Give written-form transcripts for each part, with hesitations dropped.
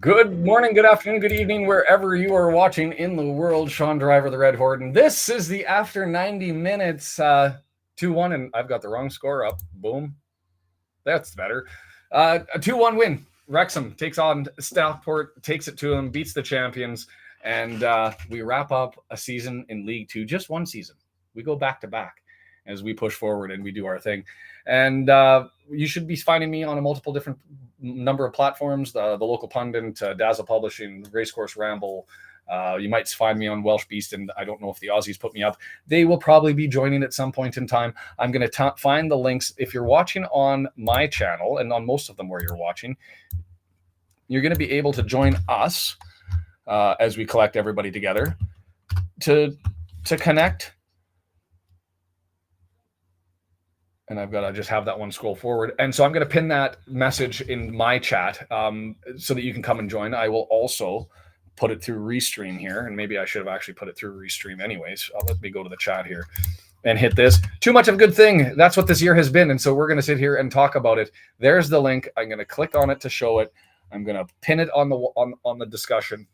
Good morning, good afternoon, good evening, wherever you are watching in the world. Sean Driver, the Red Horde, and this is the after 90 minutes 2-1, and I've got the wrong score up. Boom. That's better. A 2-1 win. Wrexham takes on Stockport, takes it to them, beats the champions, and we wrap up a season in League Two, just one season. We go back to back as we push forward and we do our thing. And you should be finding me on a multiple different number of platforms, the local pundit, Dazzle Publishing, Racecourse Ramble. You might find me on Welsh Beast, and I don't know if the Aussies put me up. They will probably be joining at some point in time. I'm going to find the links. If you're watching on my channel, and on most of them where you're watching, you're going to be able to join us as we collect everybody together to connect. And I've got to just have that one scroll forward. And so I'm going to pin that message in my chat so that you can come and join. I will also put it through Restream here. And maybe I should have actually put it through Restream anyways. Let me go to the chat here and hit this. Too much of a good thing. That's what this year has been. And so we're going to sit here and talk about it. There's the link. I'm going to click on it to show it. I'm going to pin it on the discussion.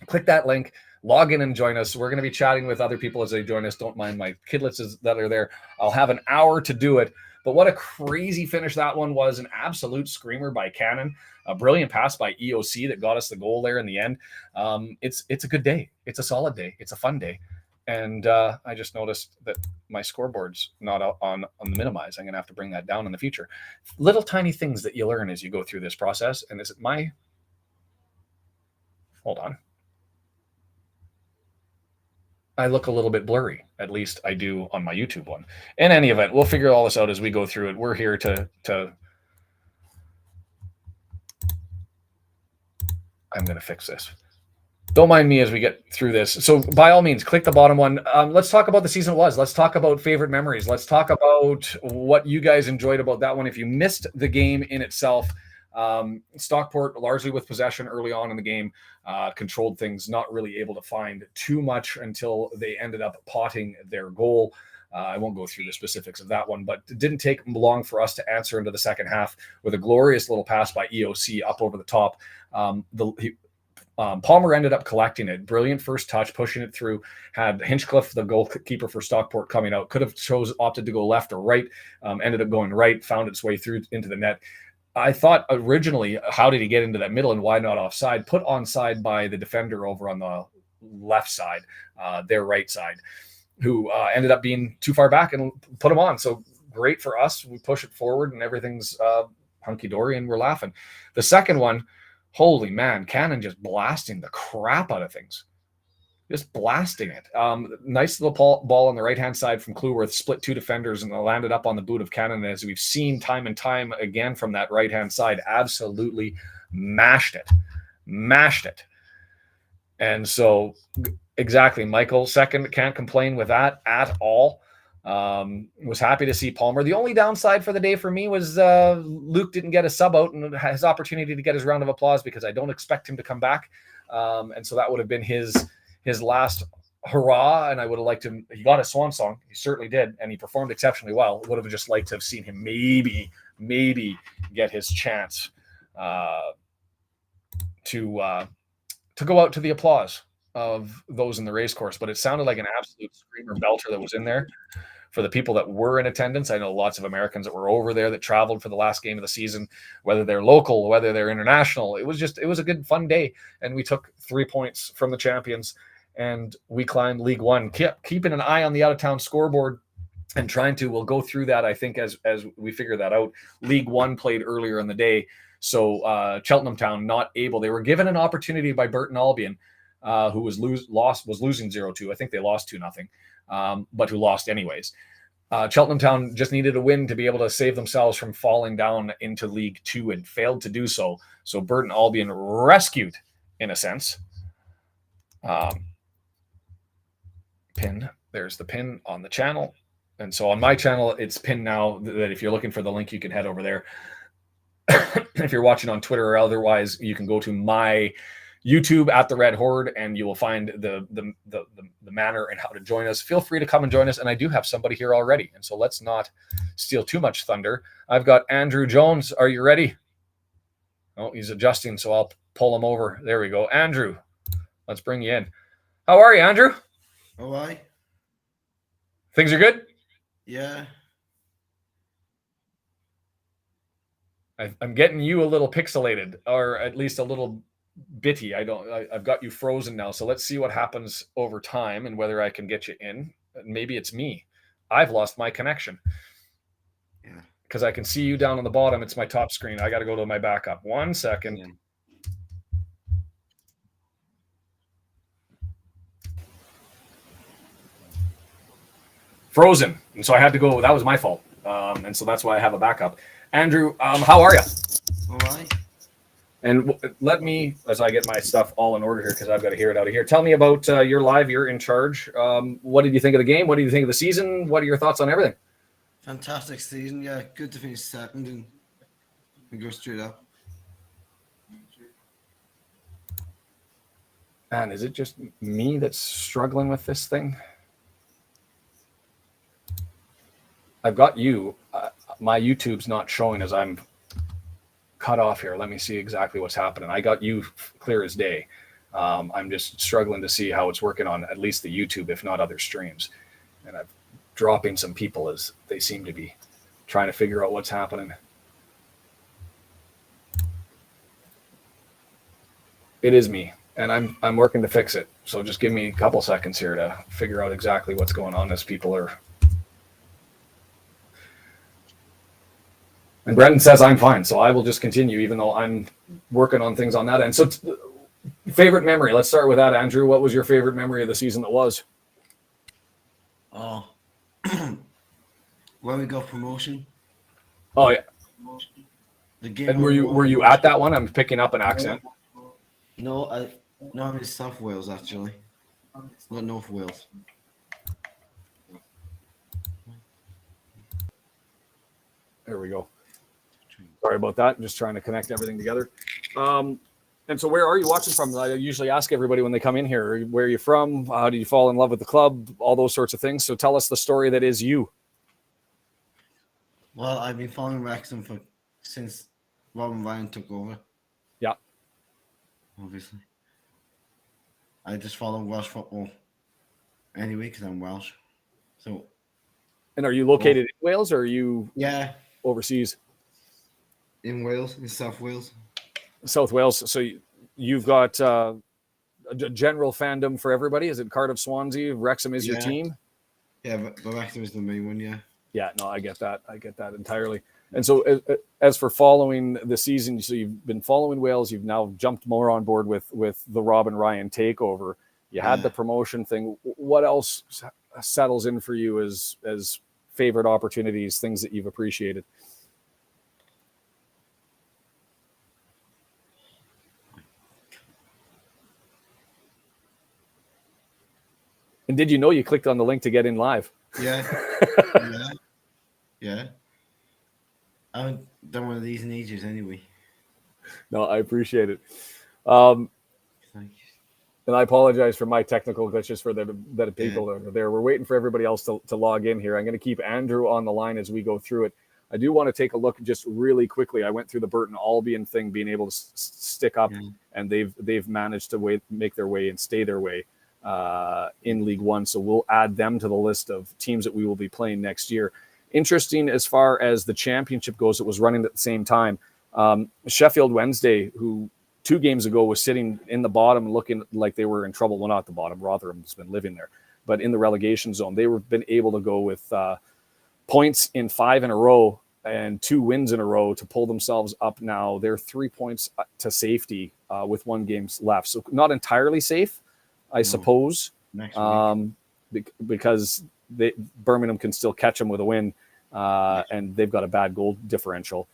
Click that link. Log in and join us. We're going to be chatting with other people as they join us. Don't mind my kidlets that are there. I'll have an hour to do it. But what a crazy finish that one was. An absolute screamer by Cannon. A brilliant pass by EOC that got us the goal there in the end. It's a good day. It's a solid day. It's a fun day. And I just noticed that my scoreboard's not on the minimize. I'm going to have to bring that down in the future. Little tiny things that you learn as you go through this process. And is it my... Hold on. I look a little bit blurry. At least I do on my YouTube one. In any event, we'll figure all this out as we go through it. We're here to I'm going to fix this. Don't mind me as we get through this. So by all means, click the bottom one. Let's talk about the season it was. Let's talk about favorite memories. Let's talk about what you guys enjoyed about that one. If you missed the game in itself, Stockport largely with possession early on in the game, controlled things, not really able to find too much until they ended up potting their goal. I won't go through the specifics of that one, but it didn't take long for us to answer into the second half with a glorious little pass by EOC up over the top. Palmer ended up collecting it. Brilliant first touch, pushing it through. Had Hinchcliffe, the goalkeeper for Stockport, coming out. Could have opted to go left or right. Ended up going right, found its way through into the net. I thought originally, how did he get into that middle and why not offside? Put onside by the defender over on the left side, their right side, who ended up being too far back and put him on. So great for us. We push it forward and everything's hunky-dory and we're laughing. The second one, holy man, Cannon just blasting the crap out of things. Just blasting it. Nice little ball on the right-hand side from Cleworth, split two defenders, and landed up on the boot of Cannon, as we've seen time and time again from that right-hand side. Absolutely mashed it. And so, exactly, Michael, second, can't complain with that at all. Was happy to see Palmer. The only downside for the day for me was Luke didn't get a sub out and his opportunity to get his round of applause because I don't expect him to come back. And so that would have been his last hurrah, and I would have liked him. He got a swan song. He certainly did, and he performed exceptionally well. Would have just liked to have seen him maybe get his chance to go out to the applause of those in the race course. But it sounded like an absolute screamer belter that was in there for the people that were in attendance. I know lots of Americans that were over there that traveled for the last game of the season, whether they're local, whether they're international. It was a good, fun day. And we took 3 points from the champions and we climbed League One, keeping an eye on the out-of-town scoreboard and we'll go through that, I think, as we figure that out. League One played earlier in the day. So Cheltenham Town not able. They were given an opportunity by Burton Albion, who was losing 0-2. I think they lost 2-0, but who lost anyways. Cheltenham Town just needed a win to be able to save themselves from falling down into League Two and failed to do so. So Burton Albion rescued, in a sense. Pin. There's the pin on the channel. And so on my channel, it's pinned now that if you're looking for the link, you can head over there. If you're watching on Twitter or otherwise, you can go to my YouTube at the Red Horde, and you will find the manner and how to join us. Feel free to come and join us. And I do have somebody here already. And so let's not steal too much thunder. I've got Andrew Jones. Are you ready? Oh, he's adjusting, so I'll pull him over. There we go. Andrew, let's bring you in. How are you, Andrew? Oh, aye. Things are good? Yeah. I'm getting you a little pixelated, or at least a little bitty. I've got you frozen now. So let's see what happens over time and whether I can get you in. Maybe it's me. I've lost my connection. Yeah. Because I can see you down on the bottom. It's my top screen. I got to go to my backup. 1 second. Yeah. Frozen. And so I had to go. That was my fault. And so that's why I have a backup. Andrew, how are you? Oh, aye. And let me, as I get my stuff all in order here, because I've got to hear it out of here. Tell me about your live. You're in charge. What did you think of the game? What do you think of the season? What are your thoughts on everything? Fantastic season. Yeah, good to finish second and go straight up. Man, is it just me that's struggling with this thing? I've got you. My YouTube's not showing as I'm cut off here. Let me see exactly what's happening. I got you clear as day. I'm just struggling to see how it's working on at least the YouTube, if not other streams. And I'm dropping some people as they seem to be trying to figure out what's happening. It is me, and I'm working to fix it. So just give me a couple seconds here to figure out exactly what's going on as people are. And Brendan says I'm fine, so I will just continue, even though I'm working on things on that end. So, favorite memory. Let's start with that, Andrew. What was your favorite memory of the season that was? Oh, when we got promotion. Oh yeah. The game. And were you at that one? I'm picking up an accent. No, I'm in South Wales actually, not North Wales. There we go. Sorry about that. I'm just trying to connect everything together. And so where are you watching from? I usually ask everybody when they come in here, where are you from? How did you fall in love with the club? All those sorts of things. So tell us the story that is you. Well, I've been following Wrexham since Robin Ryan took over. Yeah. Obviously. I just follow Welsh football anyway because I'm Welsh. So. And are you located in Wales or are you overseas? In Wales, in South Wales. South Wales. So you've got a general fandom for everybody. Is it Cardiff, Swansea? Wrexham is your team? Yeah, but Wrexham is the main one, yeah. Yeah, no, I get that. I get that entirely. And so as for following the season, so you've been following Wales. You've now jumped more on board with the Robin Ryan takeover. You had the promotion thing. What else settles in for you as favorite opportunities, things that you've appreciated? And did you know you clicked on the link to get in live? Yeah. Yeah. I haven't done one of these in ages anyway. No, I appreciate it. Thank you. And I apologize for my technical glitches for the people that are there. We're waiting for everybody else to log in here. I'm going to keep Andrew on the line as we go through it. I do want to take a look just really quickly. I went through the Burton Albion thing, being able to stick up, and they've managed to make their way and stay their way in League One. So we'll add them to the list of teams that we will be playing next year. Interesting as far as the championship goes, it was running at the same time. Sheffield Wednesday, who 2 games ago was sitting in the bottom looking like they were in trouble. Well, not the bottom. Rotherham's been living there. But in the relegation zone, they were been able to go with points in 5 in a row and 2 wins in a row to pull themselves up now. They're 3 points to safety with 1 game left. So not entirely safe, I suppose, because Birmingham can still catch them with a win, and they've got a bad goal differential.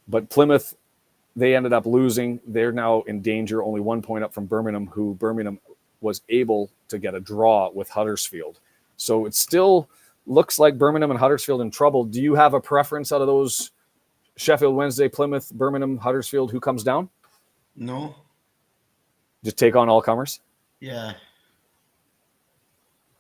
But Plymouth, they ended up losing. They're now in danger, only 1 point up from Birmingham, who Birmingham was able to get a draw with Huddersfield. So it still looks like Birmingham and Huddersfield in trouble. Do you have a preference out of those? Sheffield Wednesday, Plymouth, Birmingham, Huddersfield, who comes down? No. Just take on all comers? Yeah.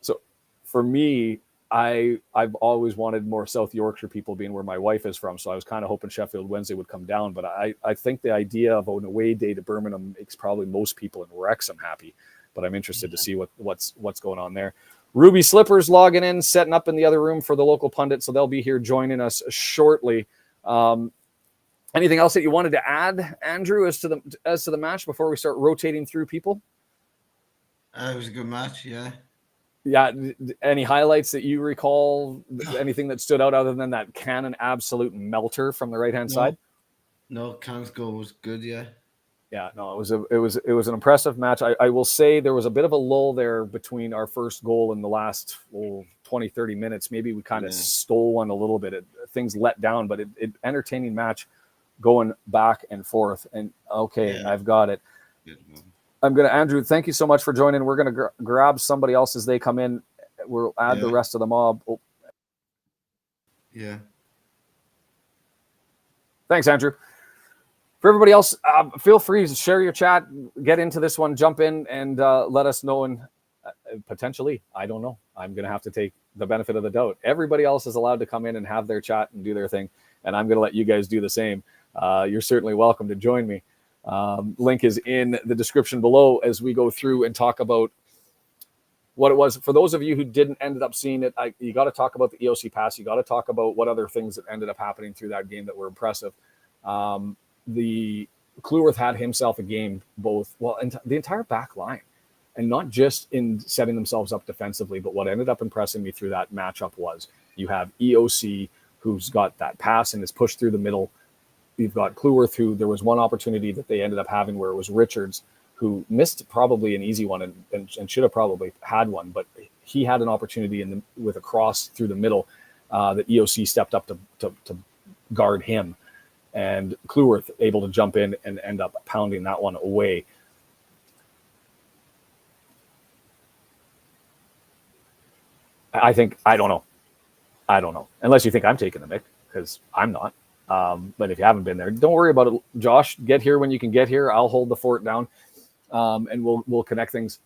So for me, I've always wanted more South Yorkshire people, being where my wife is from. So I was kind of hoping Sheffield Wednesday would come down. But I think the idea of an away day to Birmingham makes probably most people in Wrexham happy. But I'm interested to see what's going on there. Ruby Slippers logging in, setting up in the other room for the local pundit. So they'll be here joining us shortly. Anything else that you wanted to add, Andrew, as to the match before we start rotating through people? It was a good match, yeah. Yeah. Any highlights that you recall? Anything that stood out other than that cannon absolute melter from the right hand side? No, Cannon's goal was good, yeah. Yeah, no, it was an impressive match. I will say there was a bit of a lull there between our first goal and the last 20, 30 minutes. Maybe we kind of stole one a little bit. Things let down, but it entertaining match going back and forth. And I've got it. Andrew, thank you so much for joining. We're going to grab somebody else as they come in. We'll add the rest of the mob. Oh. Yeah. Thanks, Andrew. For everybody else, feel free to share your chat, get into this one, jump in, and let us know. And potentially, I don't know, I'm going to have to take the benefit of the doubt. Everybody else is allowed to come in and have their chat and do their thing. And I'm going to let you guys do the same. You're certainly welcome to join me. Link is in the description below as we go through and talk about what it was. For those of you who didn't end up seeing it, you got to talk about the EOC pass. You got to talk about what other things that ended up happening through that game that were impressive. The Cleworth had himself a game and the entire back line, and not just in setting themselves up defensively, but what ended up impressing me through that matchup was you have EOC, who's got that pass and is pushed through the middle. You've got Cleworth, who there was one opportunity that they ended up having where it was Richards, who missed probably an easy one and should have probably had one, but he had an opportunity with a cross through the middle that EOC stepped up to guard him. And Cleworth able to jump in and end up pounding that one away. I don't know. Unless you think I'm taking the mic, because I'm not. But if you haven't been there, don't worry about it. Josh, get here when you can get here. I'll hold the fort down, and we'll connect things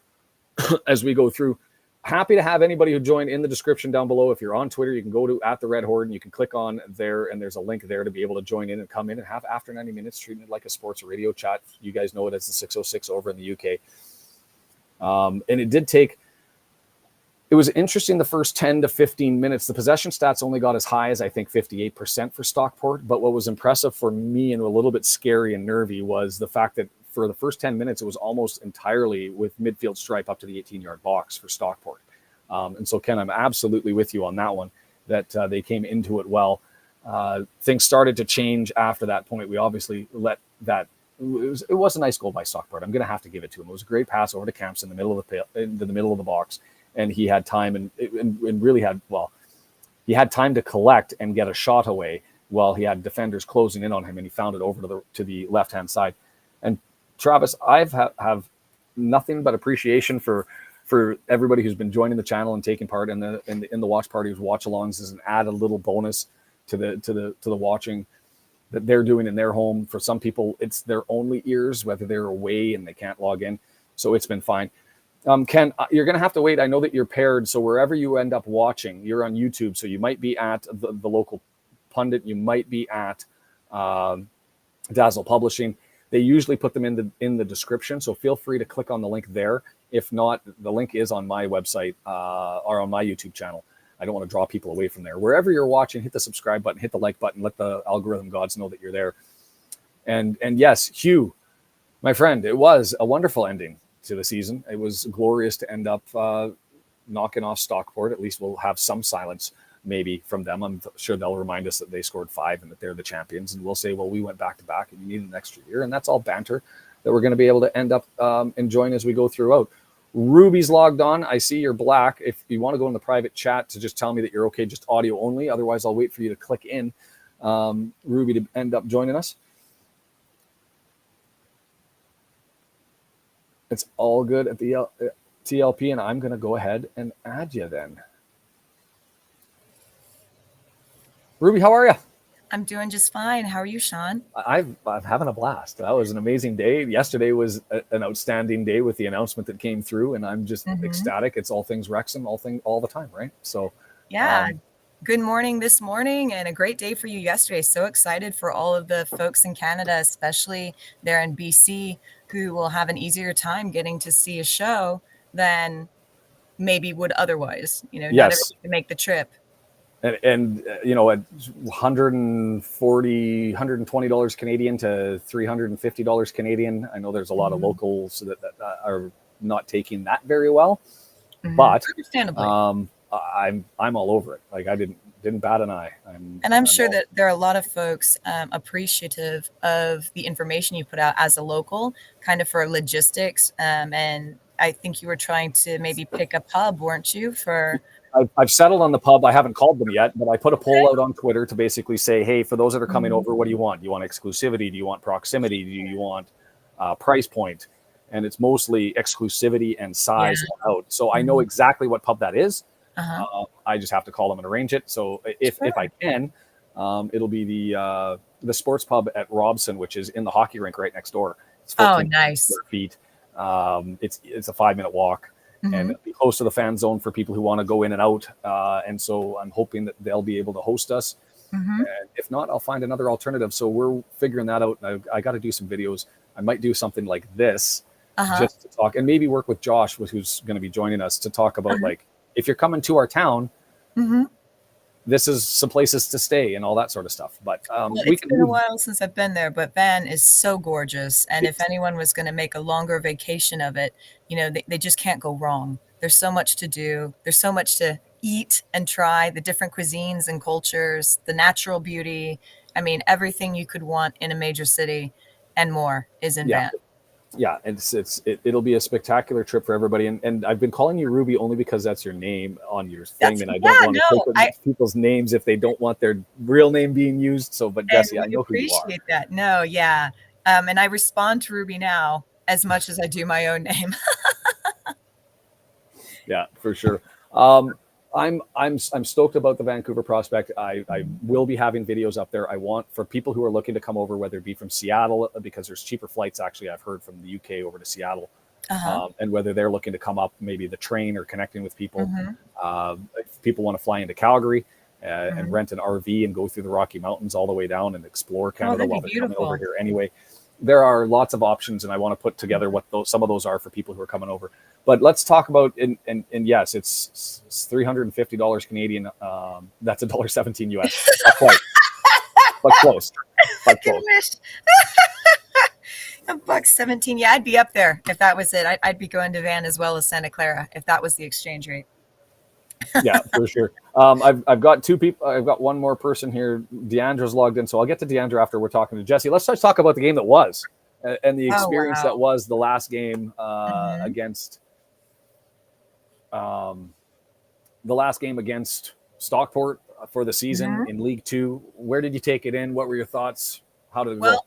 as we go through. Happy to have anybody who joined in the description down below. If you're on Twitter, you can go to @TheRedHorde and you can click on there, and there's a link there to be able to join in and come in and have After 90 Minutes treating it like a sports radio chat. You guys know it as the 606 over in the UK. And it was interesting the first 10 to 15 minutes. The possession stats only got as high as I think 58% for Stockport. But what was impressive for me and a little bit scary and nervy was the fact that for the first 10 minutes, it was almost entirely with midfield stripe up to the 18-yard box for Stockport. And so, Ken, I'm absolutely with you on that one, that they came into it well. Things started to change after that point. We obviously let that. It was a nice goal by Stockport. I'm going to have to give it to him. It was a great pass over to Camps in the middle of the middle of the box, and he had time and really had he had time to collect and get a shot away while he had defenders closing in on him, and he found it over to the left-hand side. And Travis, have nothing but appreciation for everybody who's been joining the channel and taking part in the watch parties, watch-alongs, as an added little bonus to the watching that they're doing in their home. For some people, it's their only ears, whether they're away and they can't log in. So it's been fine. Ken, you're going to have to wait. I know that you're paired, so wherever you end up watching, you're on YouTube, so you might be at the local pundit, you might be at Dazzle Publishing. They usually put them in the description, so feel free to click on the link there. If not, the link is on my website or on my YouTube channel. I don't want to draw people away from there. Wherever you're watching, hit the subscribe button, hit the like button, let the algorithm gods know that you're there. And yes, Hugh, my friend, it was a wonderful ending to the season. It was glorious to end up knocking off Stockport. At least we'll have some silence maybe from them. I'm sure they'll remind us that they scored 5 and that they're the champions. And we'll say, well, we went back to back and you need an extra year. And that's all banter that we're going to be able to end up enjoying as we go throughout. Ruby's logged on. I see you're black. If you want to go in the private chat to just tell me that you're okay, just audio only. Otherwise, I'll wait for you to click in, Ruby, to end up joining us. It's all good at the TLP, and I'm going to go ahead and add you then. Ruby, how are you? I'm doing just fine. How are you, Sean? I'm having a blast. That was an amazing day. Yesterday was an outstanding day with the announcement that came through, and I'm just ecstatic. It's all things Wrexham, all the time, right? So Yeah. Good morning this morning and a great day for you yesterday. So excited for all of the folks in Canada, especially there in BC, who will have an easier time getting to see a show than maybe would otherwise. Not Yes. everyone can make the trip. And at 140 $120 Canadian to $350 Canadian, I know there's a lot of locals that are not taking that very well, but Understandably. I'm all over it. Like I didn't bat an eye. I'm sure that there are a lot of folks appreciative of the information you put out as a local, kind of for logistics. And I think you were trying to maybe pick a pub, weren't you? I've settled on the pub. I haven't called them yet, but I put a poll out on Twitter to basically say, hey, for those that are coming over, what do you want? Do you want exclusivity? Do you want proximity? Do you want price point? And it's mostly exclusivity and size out. So I know exactly what pub that is. I just have to call them and arrange it. So if I can, it'll be the sports pub at Robson, which is in the hockey rink right next door. It's 14 square feet. It's a 5-minute walk. And be close to the fan zone for people who want to go in and out. And so I'm hoping that they'll be able to host us. And if not, I'll find another alternative. So we're figuring that out. I got to do some videos. I might do something like this just to talk, and maybe work with Josh, who's going to be joining us, to talk about like, if you're coming to our town, this is some places to stay and all that sort of stuff. But it's been a while since I've been there, but Van is so gorgeous. And if anyone was going to make a longer vacation of it, they just can't go wrong. There's so much to do. There's so much to eat and try, the different cuisines and cultures, the natural beauty. I mean, everything you could want in a major city and more is in Van. Yeah, and it'll be a spectacular trip for everybody. And I've been calling you Ruby only because that's your name on your thing, and I don't want to take people's names if they don't want their real name being used. So, but Jessie, I know who you are. Appreciate that. No, yeah, and I respond to Ruby now as much as I do my own name. Yeah, for sure. I'm stoked about the Vancouver prospect. I will be having videos up there. I want for people who are looking to come over, whether it be from Seattle, because there's cheaper flights. Actually, I've heard from the UK over to Seattle, and whether they're looking to come up, maybe the train or connecting with people. If people want to fly into Calgary and rent an RV and go through the Rocky Mountains all the way down and explore Canada while they're coming over here anyway. There are lots of options, and I want to put together what some of those are for people who are coming over. But let's talk about and yes, it's $350 Canadian. That's $1.17 US. Not quite, but close. But close. $1.17. Yeah, I'd be up there if that was it. I'd be going to Van as well as Santa Clara if that was the exchange rate. Yeah, for sure. I've got two people. I've got one more person here. Deandra's logged in, so I'll get to Deandra after we're talking to Jessie. Let's just talk about the game that was and the experience that was the last game against Stockport for the season in League Two. Where did you take it in? What were your thoughts? How did it go?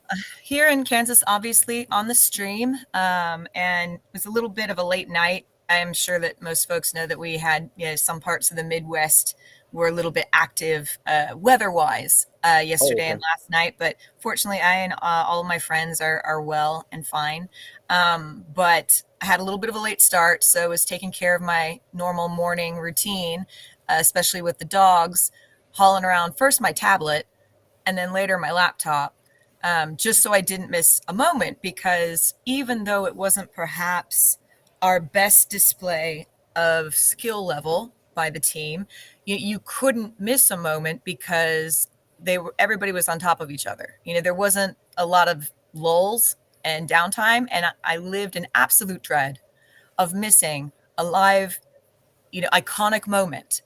Here in Kansas, obviously on the stream, and it was a little bit of a late night. I'm sure that most folks know that we had some parts of the Midwest were a little bit active weather-wise yesterday and last night. But fortunately, I and all of my friends are well and fine. But I had a little bit of a late start, so I was taking care of my normal morning routine, especially with the dogs, hauling around first my tablet and then later my laptop, just so I didn't miss a moment. Because even though it wasn't perhaps our best display of skill level by the team, you couldn't miss a moment because everybody was on top of each other. There wasn't a lot of lulls and downtime, and I lived in absolute dread of missing a live, iconic moment.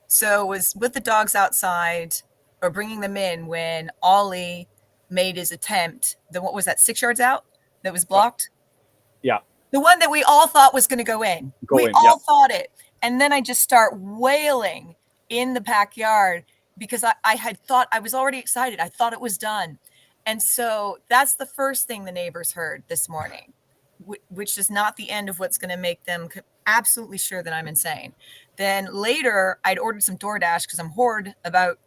So it was with the dogs outside or bringing them in when Ollie made his attempt. What was that, 6 yards out that was blocked? Yeah. The one that we all thought was going to go in. We all thought it. And then I just start wailing in the backyard because I had thought, I was already excited. I thought it was done. And so that's the first thing the neighbors heard this morning, which is not the end of what's going to make them absolutely sure that I'm insane. Then later, I'd ordered some DoorDash because I'm hoard about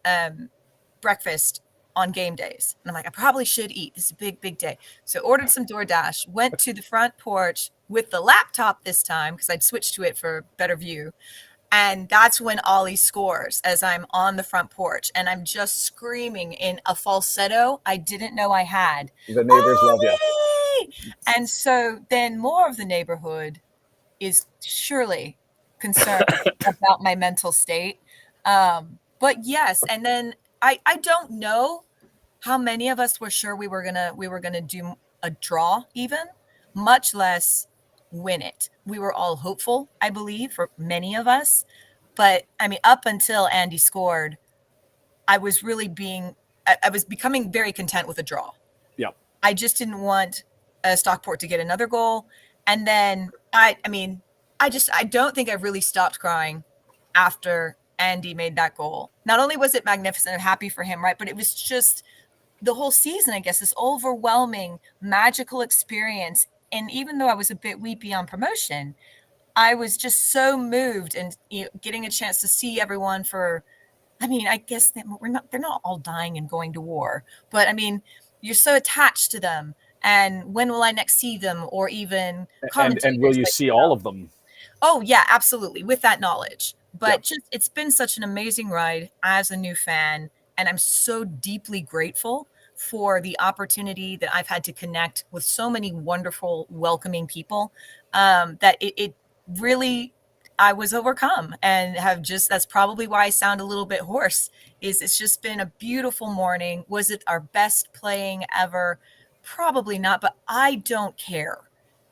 breakfast on game days. And I'm like, I probably should eat. This is a big, big day. So ordered some DoorDash, went to the front porch with the laptop this time because I'd switched to it for better view. And that's when Ollie scores as I'm on the front porch and I'm just screaming in a falsetto I didn't know I had. The neighbors love you. Ollie! And so then more of the neighborhood is surely concerned about my mental state. But yes, and then I don't know how many of us were sure we were gonna do a draw even, much less win it. We were all hopeful, I believe, for many of us. But I mean, up until Andy scored, I was really I was becoming very content with a draw. Yeah. I just didn't want Stockport to get another goal. And then I don't think I really stopped crying after Andy made that goal. Not only was it magnificent and happy for him, right? But it was just the whole season, I guess, this overwhelming, magical experience. And even though I was a bit weepy on promotion, I was just so moved and getting a chance to see everyone for, I mean, I guess they're not all dying and going to war, but I mean, you're so attached to them. And when will I next see them, or even And will you see all of them? Oh yeah, absolutely. With that knowledge, but just, it's been such an amazing ride as a new fan. And I'm so deeply grateful for the opportunity that I've had to connect with so many wonderful, welcoming people, that it really, I was overcome and that's probably why I sound a little bit hoarse, is it's just been a beautiful morning. Was it our best playing ever? Probably not, but I don't care.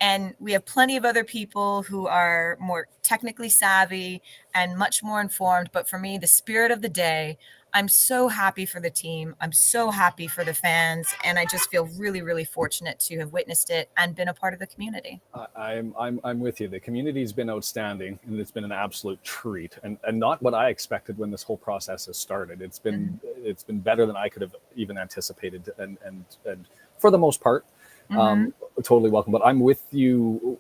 And we have plenty of other people who are more technically savvy and much more informed. But for me, the spirit of the day, I'm so happy for the team. I'm so happy for the fans. And I just feel really, really fortunate to have witnessed it and been a part of the community. I'm with you. The community's been outstanding, and it's been an absolute treat, and not what I expected when this whole process has started. It's been better than I could have even anticipated, and for the most part, totally welcome. But I'm with you.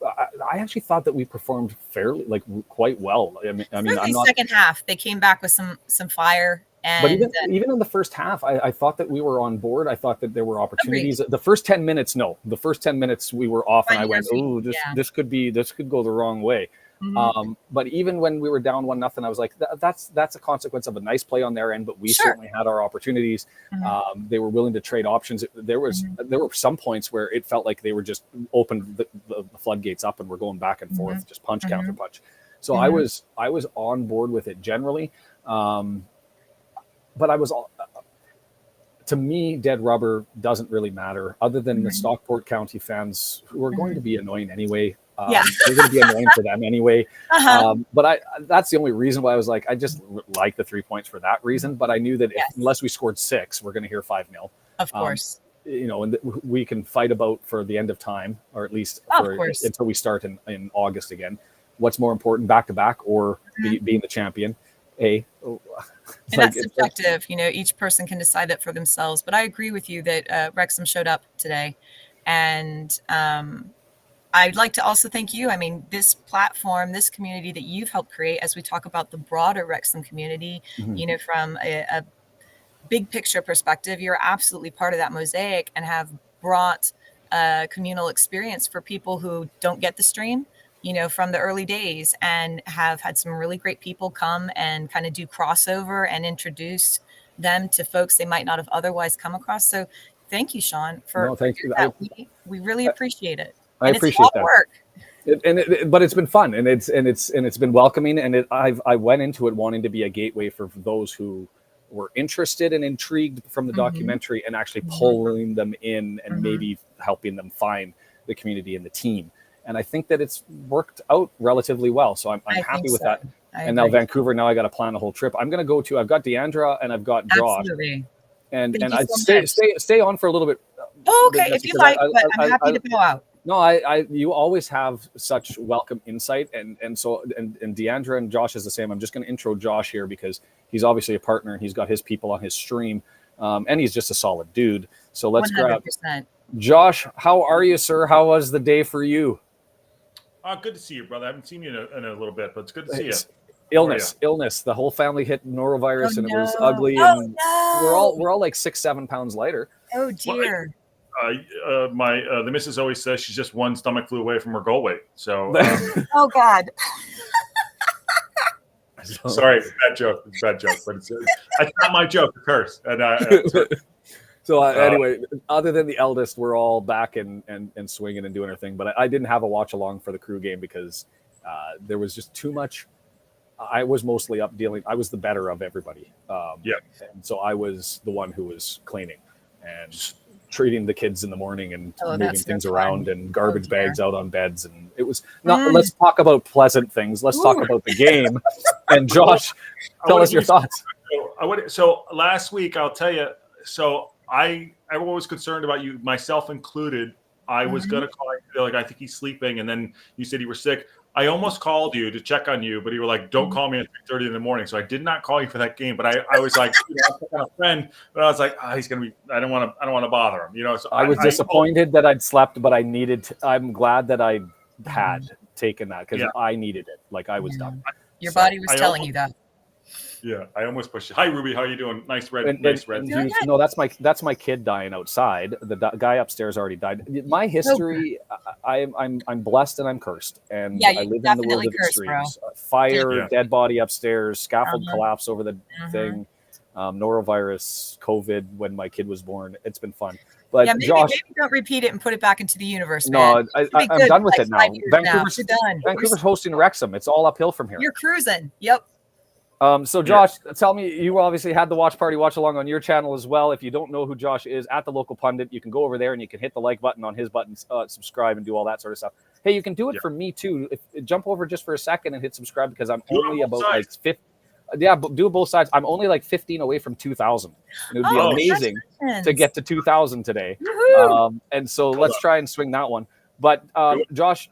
I actually thought that we performed fairly, like, quite well. I mean, I'm not. Second half, they came back with some fire. And, but even in the first half, I thought that we were on board. I thought that there were opportunities. The first 10 minutes, no. The first 10 minutes we were off, and I went, "Oh, this could go the wrong way." But even when we were down 1-0, I was like, that's a consequence of a nice play on their end, but we certainly had our opportunities. They were willing to trade options. There were some points where it felt like they were just opened the floodgates up and we're going back and forth, just punch, counter punch. So I was on board with it generally. But to me, dead rubber doesn't really matter, other than the Stockport County fans who are going to be annoying anyway. They're going to be annoying for them anyway. But that's the only reason why I was like, I just like the 3 points for that reason. But I knew that unless we scored 6, we're going to hear 5-0. Of course. And we can fight about for the end of time, or at least until we start in August again. What's more important, back to back, or being the champion? And that's subjective. Each person can decide that for themselves. But I agree with you that Wrexham showed up today. And I'd like to also thank you. I mean, this platform, this community that you've helped create, as we talk about the broader Wrexham community, from a big picture perspective, you're absolutely part of that mosaic and have brought a communal experience for people who don't get the stream, from the early days, and have had some really great people come and kind of do crossover and introduce them to folks they might not have otherwise come across. So thank you, Sean, for that. We really appreciate it. I appreciate that. Work. But it's been fun, and it's been welcoming, and I went into it wanting to be a gateway for those who were interested and intrigued from the documentary, and actually pulling them in and maybe helping them find the community and the team. And I think that it's worked out relatively well. So I'm happy with that. And now Vancouver, now I got to plan a whole trip. I'm going to I've got Deandra and I've got Josh. Absolutely. And I'd stay on for a little bit. Oh, okay. If you like, but I'm happy to go out. No, you always have such welcome insight. And Deandra and Josh is the same. I'm just going to intro Josh here because he's obviously a partner and he's got his people on his stream. And he's just a solid dude. So let's 100%. grab Josh. How are you, sir? How was the day for you? Good to see you, brother. I haven't seen you in a little bit, but it's good to see you. Illness. The whole family hit norovirus, and it was ugly. And we're all like 6-7 pounds lighter. Oh dear. The missus always says she's just one stomach flu away from her goal weight. So, oh God. So, Sorry, bad joke. It's a bad joke, but it's not my joke. It's hers. And anyway, other than the eldest, we're all back and swinging and doing our thing. But I didn't have a watch along for the crew game because there was just too much. I was mostly up dealing. I was the better of everybody. And so I was the one who was cleaning and treating the kids in the morning and moving things around and garbage bags out on beds. And it was not, let's talk about pleasant things. Let's talk about the game. And Josh, tell us your thoughts. So last week, I'll tell you, so I was concerned about you, myself included. I was going to call you, like, I think he's sleeping. And then you said you were sick. I almost called you to check on you, but you were like, don't call me at 3:30 in the morning. So I did not call you for that game. But I was like, I'm kind of friend, but I was like, he's going to be, I don't want to bother him, So I was disappointed that I'd slept, but I'm glad that I had taken that because I needed it. Like I was done. Your body was telling you that. Yeah, I almost pushed you. Hi, Ruby. How are you doing? Nice red. No, that's my kid dying outside. The guy upstairs already died. My history, I'm blessed and I'm cursed, and I live in the world of extremes. Fire, dead body upstairs, scaffold collapse over the thing, norovirus, COVID when my kid was born. It's been fun. But Josh, maybe don't repeat it and put it back into the universe. No, man. I'm done with it now. Done. Vancouver's hosting Wrexham. It's all uphill from here. You're cruising. Yep. So Josh, tell me, you obviously had the watch party watch along on your channel as well. If you don't know who Josh is, at the local pundit, you can go over there and you can hit the like button on his button, subscribe and do all that sort of stuff. Hey, you can do it for me too. Jump over just for a second and hit subscribe because I'm only about like 50. Yeah, do both sides. I'm only like 15 away from 2,000. It would be amazing to get to 2,000 today. And so let's try and swing that one. But Josh,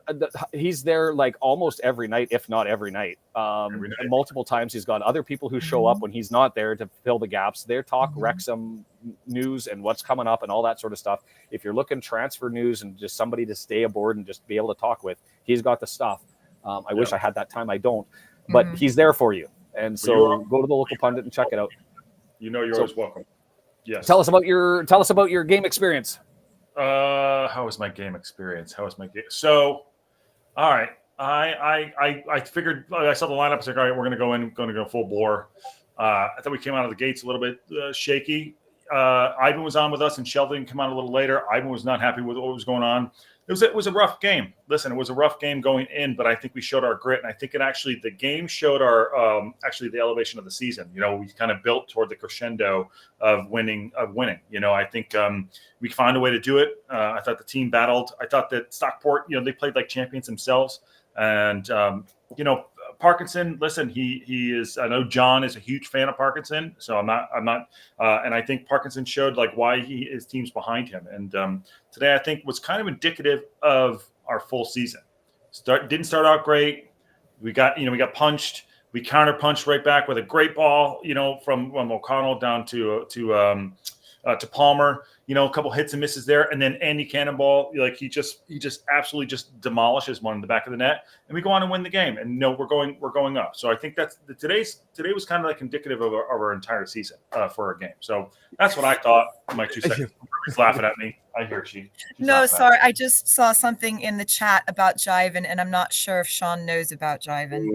he's there like almost every night, if not every night. And multiple times he's got other people who show up when he's not there to fill the gaps. They talk Wrexham news and what's coming up and all that sort of stuff. If you're looking transfer news and just somebody to stay aboard and just be able to talk with, he's got the stuff. I wish I had that time. I don't. But he's there for you. And so go to the local pundit and check it out. You're always welcome. Yes. Tell us about your game experience. How was my game experience? So, all right. I figured I saw the lineup. I was like, all right, we're going to go full bore. I thought we came out of the gates a little bit shaky. Ivan was on with us, and Sheldon came on a little later. Ivan was not happy with what was going on. It was a rough game. Listen, it was a rough game going in, but I think we showed our grit, and I think the game showed our the elevation of the season. We kind of built toward the crescendo of winning. I think we found a way to do it. I thought the team battled. I thought that Stockport, they played like champions themselves, and Parkinson, listen, he is. I know John is a huge fan of Parkinson, so I'm not. And I think Parkinson showed like why his team's behind him. And today, I think was kind of indicative of our full season. Didn't start out great. We got punched. We counter punched right back with a great ball. From O'Connell down to Palmer. A couple hits and misses there, and then Andy Cannonball, like he just absolutely just demolishes one in the back of the net, and we go on and win the game. And we're going up. So I think today was kind of like indicative of our entire season for our game. So that's what I thought. My 2 seconds. Everybody's laughing at me. I hear she's no, sorry. I just saw something in the chat about Jivin, and I'm not sure if Sean knows about Jivin.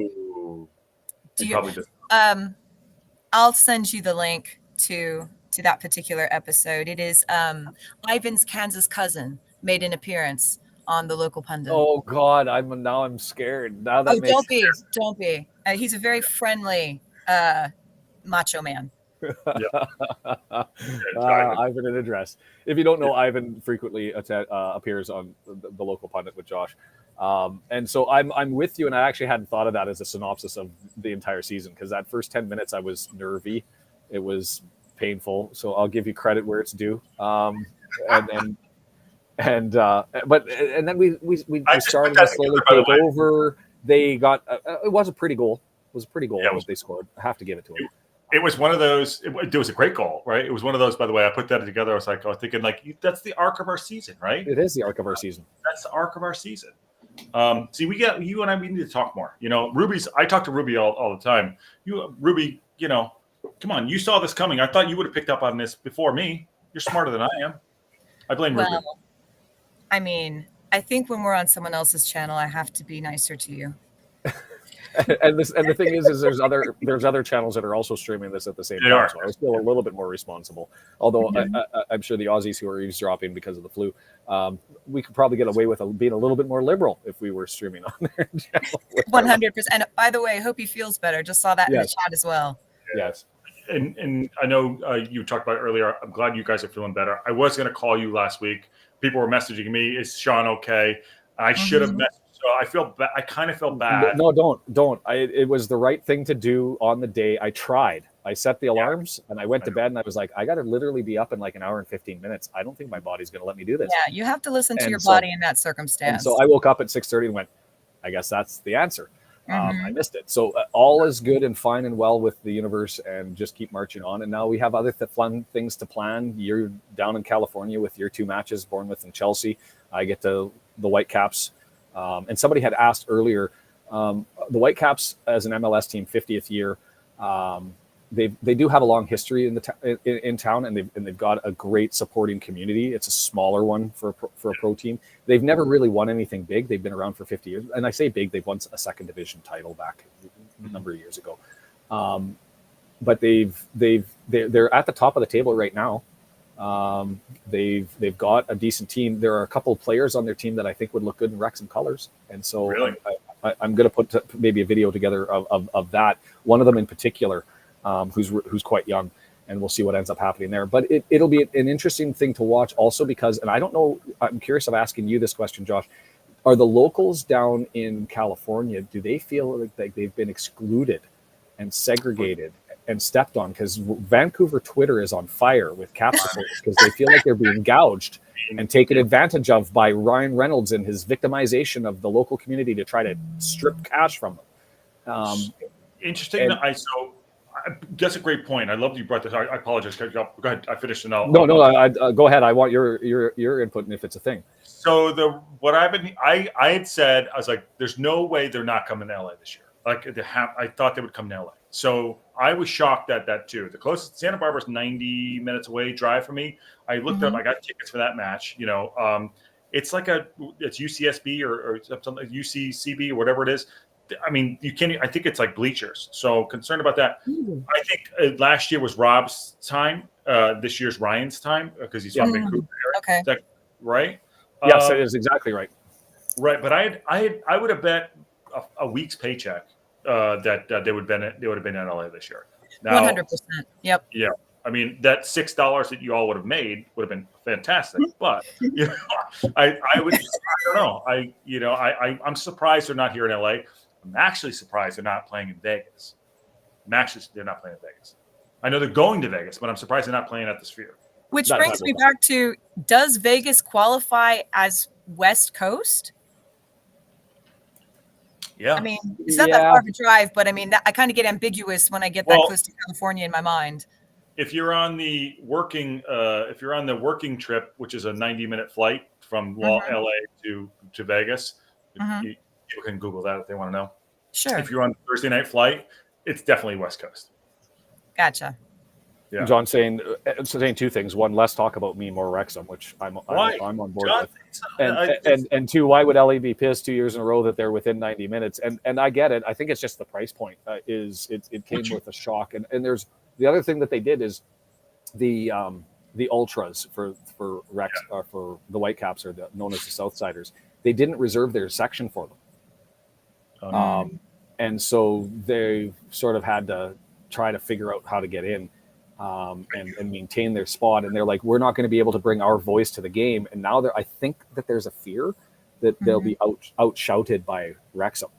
Do you? Probably does. I'll send you the link to that particular episode. It is Ivan's Kansas cousin made an appearance on the local pundit. Oh God, I'm scared. Now that don't be. He's a very friendly macho man. Ivan in address. If you don't know, Ivan frequently appears on the local pundit with Josh. And so I'm with you, and I actually hadn't thought of that as a synopsis of the entire season because that first 10 minutes I was nervy. It was painful, so I'll give you credit where it's due. But then we started to slowly take over. They got it was a pretty goal. It was a pretty goal what they scored. I have to give it to them. It was one of those. It was a great goal, right? It was one of those. By the way, I put that together. I was thinking that's the arc of our season, right? It is the arc of our season. That's the arc of our season. See, we got you and I. We need to talk more. Ruby's. I talk to Ruby all the time. Ruby. Come on, you saw this coming. I thought you would have picked up on this before me. You're smarter than I am. I blame Ruby. I mean, I think when we're on someone else's channel, I have to be nicer to you. and the thing is there's other channels that are also streaming this at the same They time. are. So I was feel a little bit more responsible. Although I'm sure the Aussies who are eavesdropping because of the flu, we could probably get away with being a little bit more liberal if we were streaming on their channel. 100%. And by the way, I hope he feels better. Just saw that in the Yes. chat as well. Yes. And I know you talked about it earlier. I'm glad you guys are feeling better. I was going to call you last week. People were messaging me, "Is Sean okay?" I should have messaged. So I feel I kind of feel bad. No, don't. It was the right thing to do on the day. I tried. I set the alarms and I went to bed and I was like, I got to literally be up in like an hour and 15 minutes. I don't think my body's going to let me do this. Yeah, you have to listen to And your so- body in that And circumstance. so I woke up at 6:30 and went, I guess that's the answer. I missed it. So all is good and fine and well with the universe, and just keep marching on. And now we have other fun things to plan. You're down in California with your 2 matches, Bournemouth and Chelsea. I get to the Whitecaps. And somebody had asked earlier, the Whitecaps as an MLS team, 50th year, they do have a long history in town, and they've got a great supporting community. It's a smaller one for a pro team. They've never really won anything big. They've been around for 50 years, and I say big. They've won a second division title back a number of years ago, but they're at the top of the table right now. They've got a decent team. There are a couple of players on their team that I think would look good in Wrexham colors, and so Really? I'm going to put maybe a video together of that. One of them in particular, who's quite young, and we'll see what ends up happening there. But it'll be an interesting thing to watch also because, and I don't know, I'm curious of asking you this question, Josh. Are the locals down in California, do they feel like they've been excluded and segregated and stepped on? Because Vancouver Twitter is on fire with Cap supporters because they feel like they're being gouged and taken advantage of by Ryan Reynolds and his victimization of the local community to try to strip cash from them. Interesting. And- That's a great point. I love that you brought this. I apologize. Go ahead. I finished it. No, go ahead. I want your input, and if it's a thing. So I had said, I was like, there's no way they're not coming to LA this year. Like I thought they would come to LA. So I was shocked at that too. The closest Santa Barbara's 90 minutes away drive for me. I looked up, I got tickets for that match. It's like it's UCSB or something, UCCB or whatever it is. I mean, I think it's like bleachers. So concerned about that. I think last year was Rob's time. This year's Ryan's time because he's from Vancouver. Okay. Is that right? Yes, it is exactly right. Right, but I would have bet a week's paycheck that they would have been in LA this year. Now, 100%. Yep. yeah, I mean that $6 that you all would have made would have been fantastic. But I don't know. I'm surprised they're not here in LA. I'm actually surprised they're not playing in Vegas. They're not playing in Vegas. I know they're going to Vegas, but I'm surprised they're not playing at the Sphere. Which That brings type me of- back to, does Vegas qualify as West Coast? Yeah, I mean, it's not that Yeah. far of a drive, but I mean, I kind of get ambiguous when I get that Well- close to California in my mind. if you're on the working trip, which is a 90-minute flight from LA to Vegas, people can Google that if they want to know. Sure. If you're on the Thursday night flight, it's definitely West Coast. Gotcha. Yeah. John saying 2 things. One, less talk about me, more Wrexham, which I'm on board John, with. And 2, why would LA be pissed 2 years in a row that they're within 90 minutes? And I get it. I think it's just the price point it came with a shock. And there's the other thing that they did is the ultras for Rex for the Whitecaps, or known as the Southsiders. They didn't reserve their section for them. And so they sort of had to try to figure out how to get in and maintain their spot. And they're like, we're not going to be able to bring our voice to the game. And now I think that there's a fear that they'll be out-shouted by Wrexham.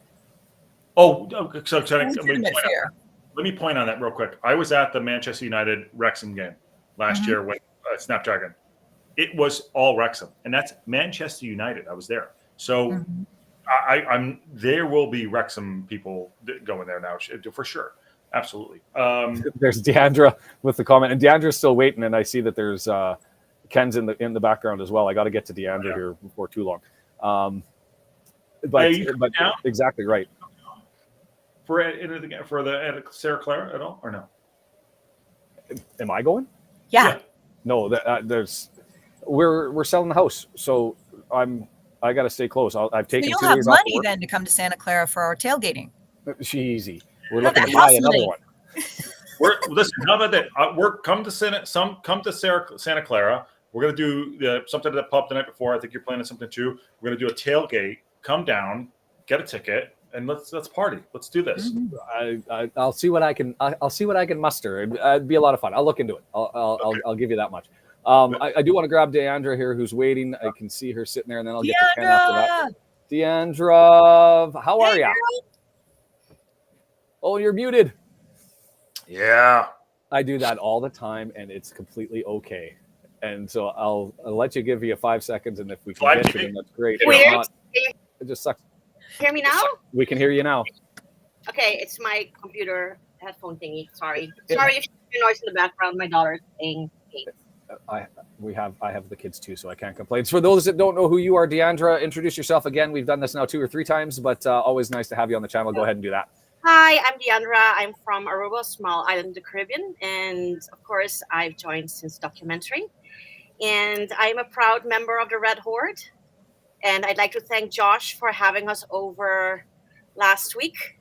so Legitimate fear. let me point on that real quick. I was at the Manchester United Wrexham game last year when Snapdragon. It was all Wrexham, and that's Manchester United. I was there. So I'm there will be Wrexham people going there now for sure. Absolutely. There's Deandra with the comment, and Deandra's still waiting. And I see that there's Ken's in the background as well. I got to get to Deandra here before too long. But now? exactly right. For the Sarah Clara at all or no? Am I going? Yeah. No, we're selling the house, so I got to stay close. I've So taken you'll 2 have days off money work. then to come to Santa Clara for our tailgating. Cheesy. We're No, looking that to buy hustling. another one. Listen. How about that? Come to Santa Clara. We're gonna do something at the pub the night before. I think you're planning something too. We're gonna do a tailgate. Come down, get a ticket, and let's party. Let's do this. I'll see what I can. I'll see what I can muster. It'd be a lot of fun. I'll look into it. I'll give you that much. I do want to grab Deandra here, who's waiting. I can see her sitting there, and then I'll get to Ken after that. Deandra, how are you? Oh, you're muted. Yeah. I do that all the time, and it's completely okay. And so I'll let you give you 5 seconds, and if we can get you, then that's great. If Weird. not, it just sucks. Hear me now? We can hear you now. Okay, it's my computer headphone thingy. Sorry if you hear noise in the background. My daughter's playing games. I have the kids too, so I can't complain. So for those that don't know who you are, Deandra, introduce yourself again. We've done this now 2 or 3 times, but always nice to have you on the channel. Go ahead and do that. Hi, I'm Deandra. I'm from Aruba, small island of the Caribbean, and of course, I've joined since documentary. And I'm a proud member of the Red Horde. And I'd like to thank Josh for having us over last week.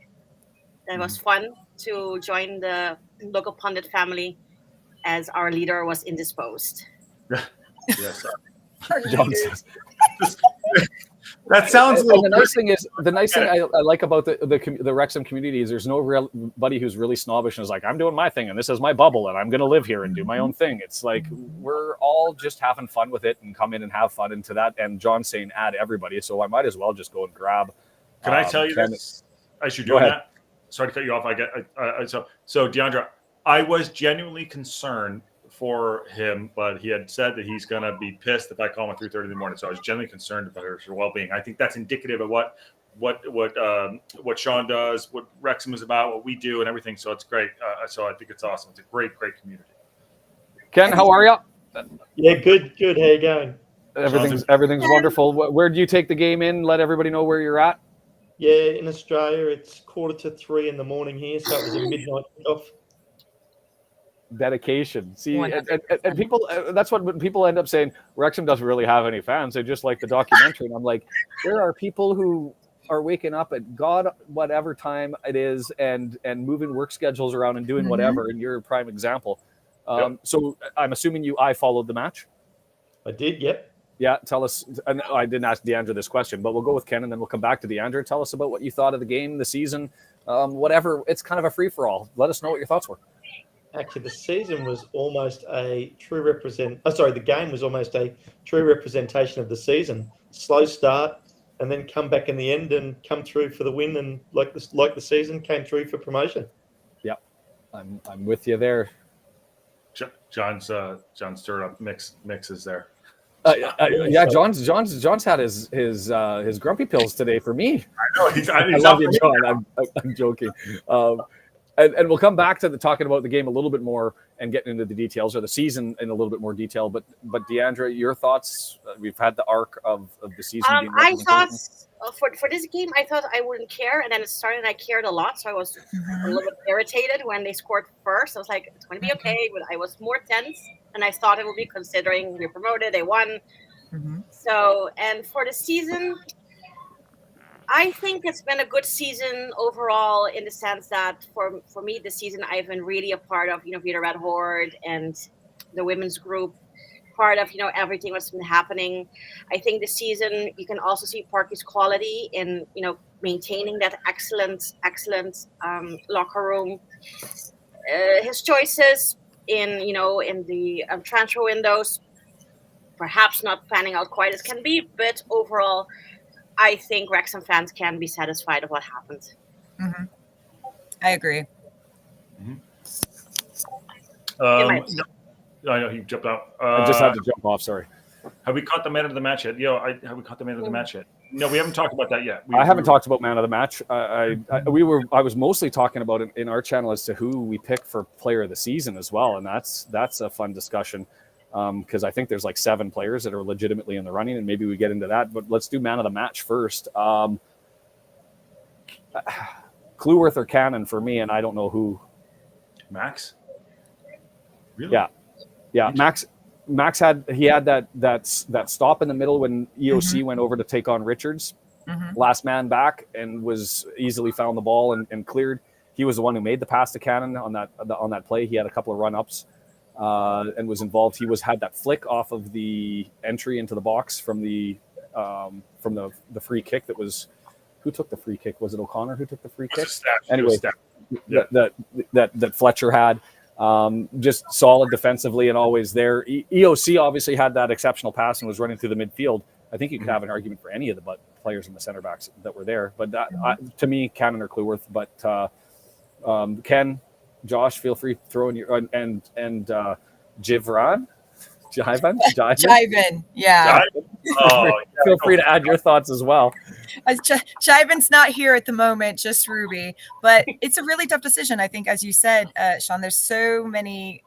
It was fun to join the local pundit family as our leader was indisposed. Yes. John says. That sounds a little. The nice thing I like about the Wrexham community is there's nobody who's really snobbish and is like, I'm doing my thing and this is my bubble and I'm going to live here and do my own thing. It's like we're all just having fun with it and come in and have fun into that. And John's saying add everybody, so I might as well just go and grab. Can I tell you this? As you're doing that, sorry to cut you off. So Deandra, I was genuinely concerned for him, but he had said that he's going to be pissed if I call him at 3:30 in the morning. So I was genuinely concerned about her well-being. I think that's indicative of what Sean does, what Wrexham is about, what we do, and everything. So it's great. So I think it's awesome. It's a great community. Ken, how are you? Yeah, good. How you going? Everything's wonderful. Where do you take the game in? Let everybody know where you're at. Yeah, in Australia, it's 2:45 in the morning here, so it was a midnight kickoff. Dedication. See, and people, that's what people end up saying. Wrexham doesn't really have any fans. They just like the documentary. And I'm like, there are people who are waking up at God, whatever time it is, and moving work schedules around and doing whatever. And you're a prime example. So I'm assuming I followed the match. I did. Yep. Yeah. Tell us. And I didn't ask Deandra this question, but we'll go with Ken and then we'll come back to Deandra. Tell us about what you thought of the game, the season, whatever. It's kind of a free for all. Let us know what your thoughts were. Actually, the season was almost a true the game was almost a true representation of the season. Slow start, and then come back in the end and come through for the win, and like the season came through for promotion. Yep, I'm with you there. John's stirred up mixes there. Yeah, John's had his grumpy pills today for me. I know. I love you, John. I'm joking. And we'll come back to talking about the game a little bit more and getting into the details or the season in a little bit more detail. But Deandra, your thoughts? We've had the arc of the season. I thought for this game, I thought I wouldn't care, and then it started, and I cared a lot. So I was a little bit irritated when they scored first. I was like, it's going to be okay, but I was more tense, and I thought it would be considering we promoted, they won. So, and for the season, I think it's been a good season overall in the sense that for me, this season, I've been really a part of, the Red Horde and the women's group, part of, everything that's been happening. I think this season, you can also see Parky's quality in, maintaining that excellent locker room. His choices in the transfer windows, perhaps not panning out quite as can be, but overall, I think Wrexham fans can be satisfied with what happened. I agree. I know he jumped out. I just had to jump off. Sorry. Have we caught the man of the match yet? Have we caught the man of the match yet? No, we haven't talked about that yet. I haven't talked about man of the match. I was mostly talking about it in our channel as to who we pick for player of the season as well, and that's a fun discussion. Because I think there's like 7 players that are legitimately in the running, and maybe we get into that. But let's do man of the match first. Cleworth or Cannon for me, and I don't know who. Max? Really? Yeah. Max had that stop in the middle when EOC went over to take on Richards, last man back and was easily found the ball and cleared. He was the one who made the pass to Cannon on that play. He had a couple of run-ups and was involved. He had that flick off of the entry into the box from the free kick. That was, who took the free kick? Was it O'Connor who took the free kick? Anyway, that Fletcher had. Just solid defensively and always there. EOC obviously had that exceptional pass and was running through the midfield. I think you could have an argument for any of the players in the center backs that were there. But to me, Cannon or Cleworth. But Ken, Josh, feel free to throw in your and Jivan. Yeah. Feel free to add your thoughts as well. Jivan's not here at the moment, just Ruby. But it's a really tough decision. I think, as you said, Sean, there's so many,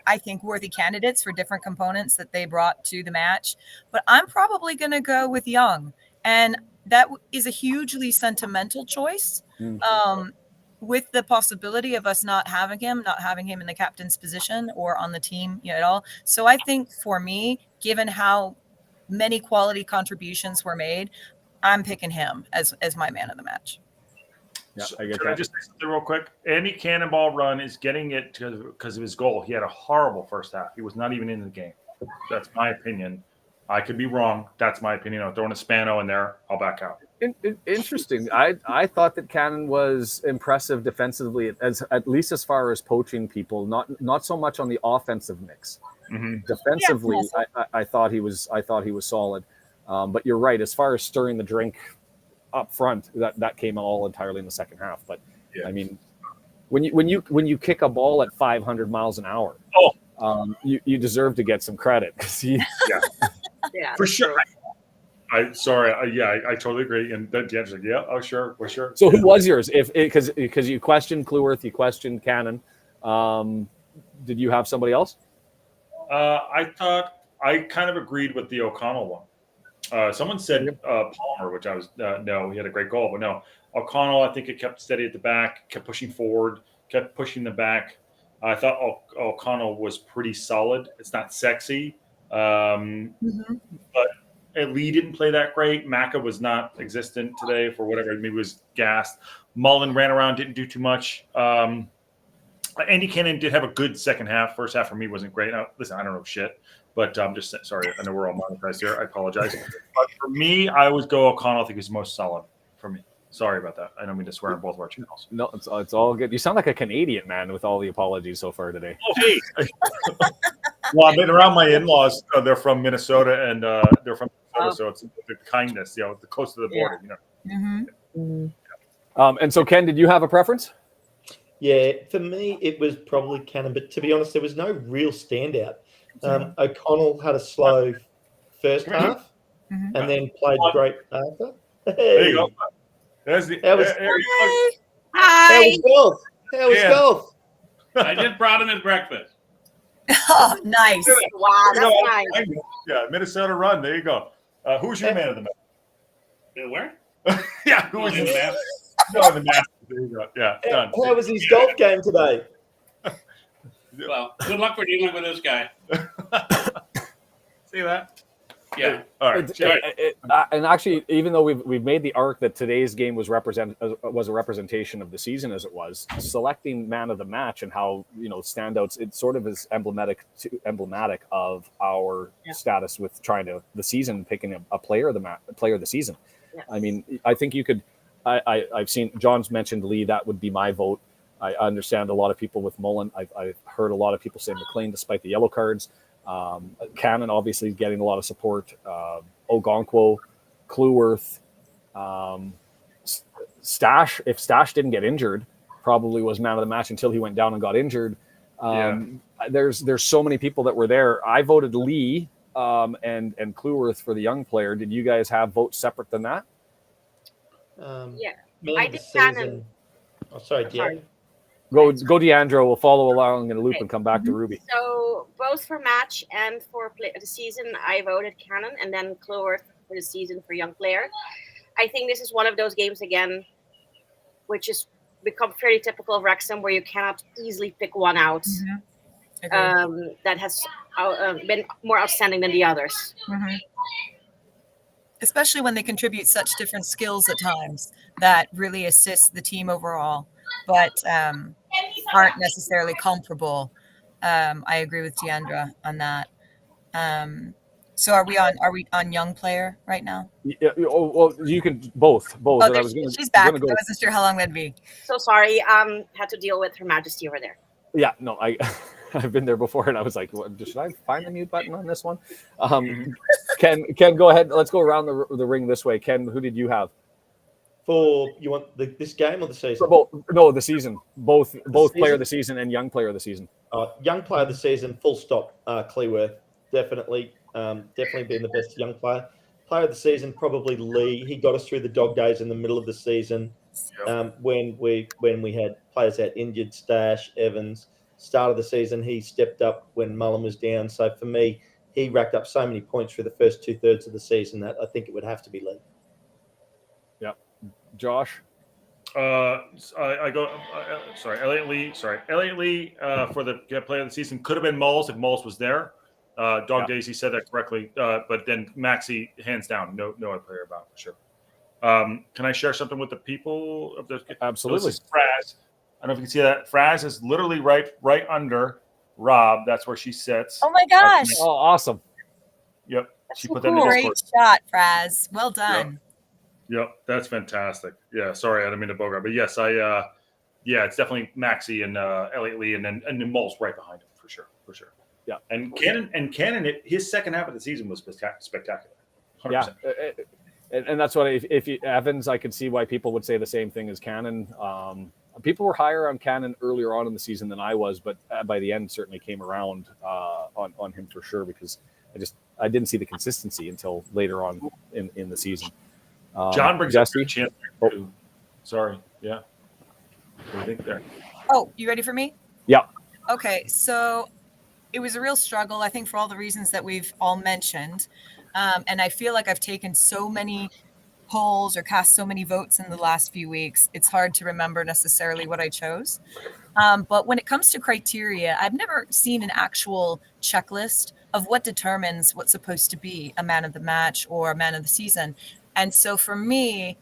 I think, worthy candidates for different components that they brought to the match. But I'm probably going to go with Young. And that is a hugely sentimental choice. With the possibility of us not having him in the captain's position or on the team at all. So I think for me, given how many quality contributions were made, I'm picking him as my man of the match. Yeah, So, I get can that. I just say something real quick? Any cannonball run is getting it because of his goal. He had a horrible first half. He was not even in the game. That's my opinion. I could be wrong. That's my opinion. I'm throwing a Spano in there. I'll back out. Interesting. I thought that Cannon was impressive defensively, at least as far as poaching people. Not so much on the offensive mix. Defensively, I thought he was solid. But you're right. As far as stirring the drink up front, that came all entirely in the second half. But I mean, when you kick a ball at 500 miles an hour, you deserve to get some credit because for sure. I totally agree. And then Dan's like, yeah, oh sure, for sure. So who was yours? Because you questioned Cleworth, you questioned Cannon. Did you have somebody else? I thought I kind of agreed with the O'Connell one. Someone said Palmer, which I was no, he had a great goal, but no, O'Connell. I think it kept steady at the back, kept pushing forward, kept pushing the back. I thought O'Connell was pretty solid. It's not sexy, but Lee didn't play that great. Macca was not existent today for whatever. Maybe was gassed. Mullen ran around, didn't do too much. Andy Cannon did have a good second half. First half for me wasn't great. Now, listen, I don't know shit, but I'm just sorry. I know we're all monetized here. I apologize. But for me, I would go O'Connell. I think he's most solid for me. Sorry about that. I don't mean to swear on both of our channels. No, it's all good. You sound like a Canadian man with all the apologies so far today. Oh, hey. Well, I've been around my in-laws. They're from Minnesota, and they're from Minnesota, so it's the kindness, the close to the border, And so, Ken, did you have a preference? Yeah, for me, it was probably Cannon, but to be honest, there was no real standout. O'Connell had a slow first half and then played great after. Hey. There you go. There's the. How was golf? How was golf? I just brought him his breakfast. Oh, nice. Wow, that's nice. Yeah, Minnesota run. There you go. Who's your man of the match? Where? Yeah, who was your man? No, the match. There you go. Yeah, done. How was his golf game today? Well, good luck for dealing with this guy. See that? Yeah. All right. And actually, even though we've made the arc that today's game was a representation of the season as it was, selecting man of the match and how standouts, it sort of is emblematic of our status with picking a player of the season. Yes. I mean, I think you could. I've seen John's mentioned Lee. That would be my vote. I understand a lot of people with Mullen. I've heard a lot of people say McLean, despite the yellow cards. Cannon obviously getting a lot of support. Ogonkwo, Cleworth, Stash. If Stash didn't get injured, probably was man of the match until he went down and got injured. There's so many people that were there. I voted Lee and Cleworth for the young player. Did you guys have votes separate than that? I did Cannon. Oh, sorry, Deandro. Go, Deandro. We'll follow along in a loop and come back to Ruby. So both for match and for the season, I voted Cannon, and then Cleworth for the season for young player. I think this is one of those games again, which has become fairly typical of Wrexham, where you cannot easily pick one out that has been more outstanding than the others. especially when they contribute such different skills at times that really assist the team overall, but aren't necessarily comparable. I agree with Deandra on that. So are we on young player right now? Yeah, well, you can both. Oh, And I was gonna, she's back. gonna go. I wasn't sure how long that'd be. So sorry. Had to deal with Her Majesty over there. Yeah, no, I've been there before, and I was like, should I find the mute button on this one? Ken, go ahead. Let's go around the ring this way. Ken, who did you have? For you want this game or the season? The season. Both season? player of the season and young player of the season. Young player of the season, full stop. Clearworth, definitely being the best young player. Player of the season, probably Lee. He got us through the dog days in the middle of the season, when we had players out injured, Stash, Evans. Start of the season, he stepped up when Mullen was down. So for me, he racked up so many points through the first 2/3 of the season that I think it would have to be Lee. Yep. Josh? I go. Elliot Lee. Elliot Lee for the player of the season could have been Mulls if Mulls was there. Dog Days, he said that correctly. But then Maxi, hands down, no other player about for sure. Can I share something with the people of the? Absolutely. This is Fraz. I don't know if you can see that. Fraz is literally right under Rob. That's where she sits. Oh my gosh! Oh, awesome. Yep. That's She so put that in cool. the Great Discord. shot, Fraz. Well done. Yep, that's fantastic. Yeah, sorry, I didn't mean to bogart, but yes, it's definitely Maxi and Elliot Lee, and then Moles right behind him for sure. Yeah, and Cannon, his second half of the season was spectacular. 100%. Yeah, and that's what if you, Evans, I could see why people would say the same thing as Cannon. People were higher on Cannon earlier on in the season than I was, but by the end certainly came around on him for sure, because I didn't see the consistency until later on in the season. John brings up Jesse? a chance. Sorry. Yeah. What do you think there? Oh, you ready for me? Yeah. Okay, so it was a real struggle, I think, for all the reasons that we've all mentioned. And I feel like I've taken so many polls or cast so many votes in the last few weeks, it's hard to remember necessarily what I chose. But when it comes to criteria, I've never seen an actual checklist of what determines what's supposed to be a man of the match or a man of the season. And so for me,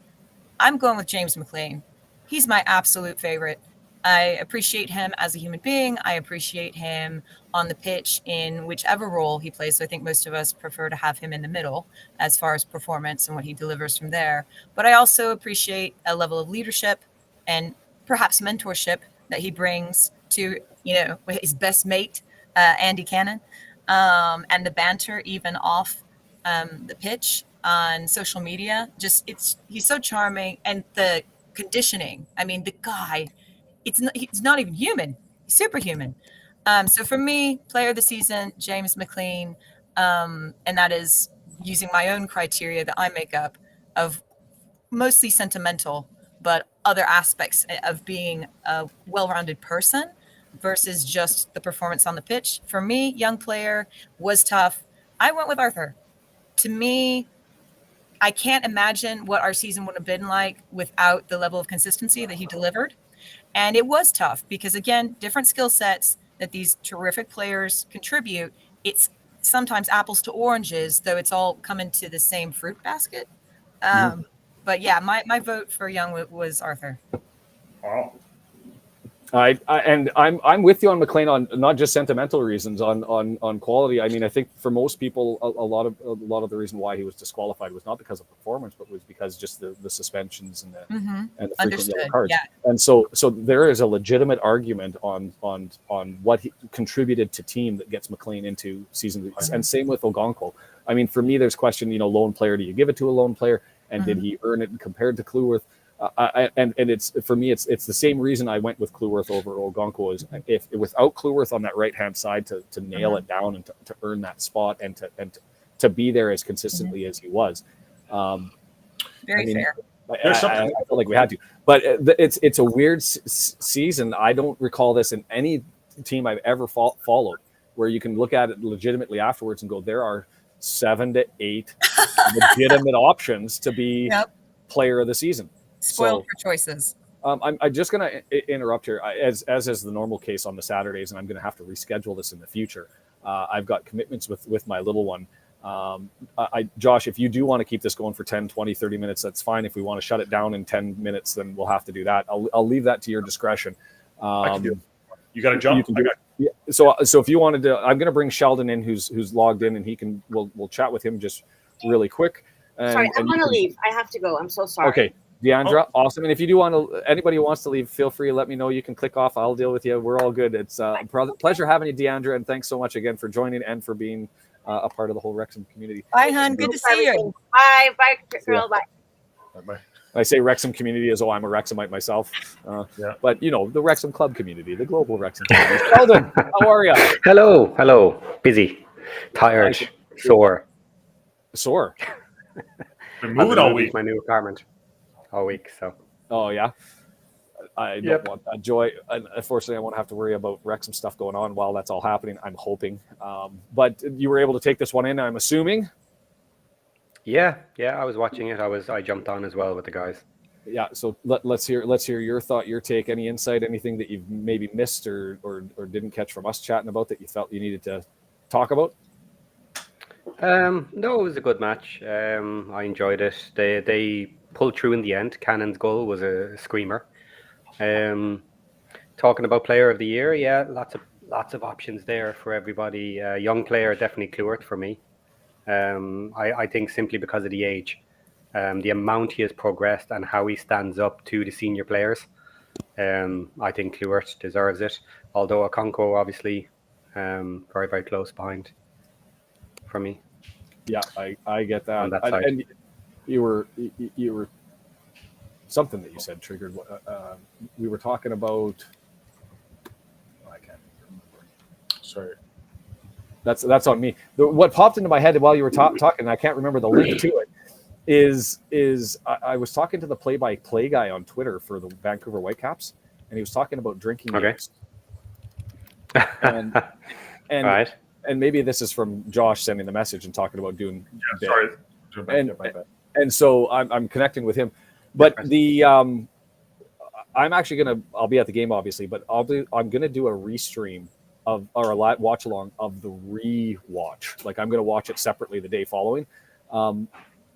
I'm going with James McLean. He's my absolute favorite. I appreciate him as a human being. I appreciate him on the pitch in whichever role he plays. So I think most of us prefer to have him in the middle as far as performance and what he delivers from there. But I also appreciate a level of leadership and perhaps mentorship that he brings to, his best mate, Andy Cannon, and the banter even off the pitch on social media. He's so charming, and the conditioning. I mean, the guy, he's not even human. He's superhuman. So for me, player of the season, James McLean, and that is using my own criteria that I make up of mostly sentimental, but other aspects of being a well-rounded person versus just the performance on the pitch. For me, young player was tough. I went with Arthur. To me, I can't imagine what our season would have been like without the level of consistency that he delivered. And it was tough because, again, different skill sets that these terrific players contribute. It's sometimes apples to oranges, though it's all coming to the same fruit basket. But yeah, my vote for Young was Arthur. Wow. I'm with you on McLean on not just sentimental reasons, on quality. I mean, I think for most people, a lot of the reason why he was disqualified was not because of performance, but was because just the suspensions and the frequent yellow cards. Yeah. And so there is a legitimate argument on what he contributed to team that gets McLean into season. And same with Ogonko. I mean, for me, there's question. Lone player. Do you give it to a lone player? And did he earn it compared to Cleworth? And it's for me, it's the same reason I went with Cleworth over Ogonko. Is if without Cleworth on that right hand side to nail it down and to earn that spot and to be there as consistently as he was. Very fair. I felt like we had to, but it's a weird season. I don't recall this in any team I've ever followed, where you can look at it legitimately afterwards and go, there are 7 to 8 legitimate options to be player of the season. Spoiled for choices. I'm just going to interrupt here, as is the normal case on the Saturdays, and I'm going to have to reschedule this in the future. I've got commitments with my little one, Josh, if you do want to keep this going for 10, 20, 30 minutes, that's fine. If we want to shut it down in 10 minutes, then we'll have to do that. I'll leave that to your discretion. I can do it. You got to jump. Yeah. So if you wanted to, I'm going to bring Sheldon in, who's logged in, and we'll chat with him just really quick. Sorry, I'm going to leave. I have to go. I'm so sorry. Okay. Deandra, awesome. And if you do want to, anybody who wants to leave, feel free to let me know. You can click off. I'll deal with you. We're all good. It's a pleasure having you, Deandra, and thanks so much again for joining and for being a part of the whole Wrexham community. Bye, hon. Good to see you. Bye, girl. Bye. Bye. I say Wrexham community as though I'm a Wrexhamite myself. But, the Wrexham club community, the global Wrexham community. Sheldon, how are you? Hello. Busy, tired, sore. Been moving all week. My new apartment all week. So. Oh yeah. I don't want that joy. Unfortunately, I won't have to worry about Wrexham stuff going on while that's all happening. I'm hoping. But you were able to take this one in, I'm assuming. Yeah. I was watching it. I jumped on as well with the guys. Yeah. So let's hear your thought, your take, any insight, anything that you've maybe missed or didn't catch from us chatting about that you felt you needed to talk about. No, it was a good match. I enjoyed it. They pulled through in the end. Cannon's goal was a screamer. Talking about player of the year, yeah, lots of options there for everybody. Young player, definitely Kluivert for me. I think simply because of the age, the amount he has progressed and how he stands up to the senior players. I think Kluivert deserves it. Although Okonkwo obviously very, very close behind for me. Yeah, I get that. On that side. And you were something that you said triggered. We were talking about. I can't remember. Sorry. That's on me. What popped into my head while you were talking, and I can't remember the link to it, is I was talking to the play-by-play guy on Twitter for the Vancouver Whitecaps, and he was talking about drinking games. And right. And maybe this is from Josh sending the message and talking about doing. Yeah, sorry. And so I'm connecting with him, but I'm actually I'll be at the game obviously, but I'm gonna do a restream or a live watch along of the rewatch. Like I'm gonna watch it separately the day following,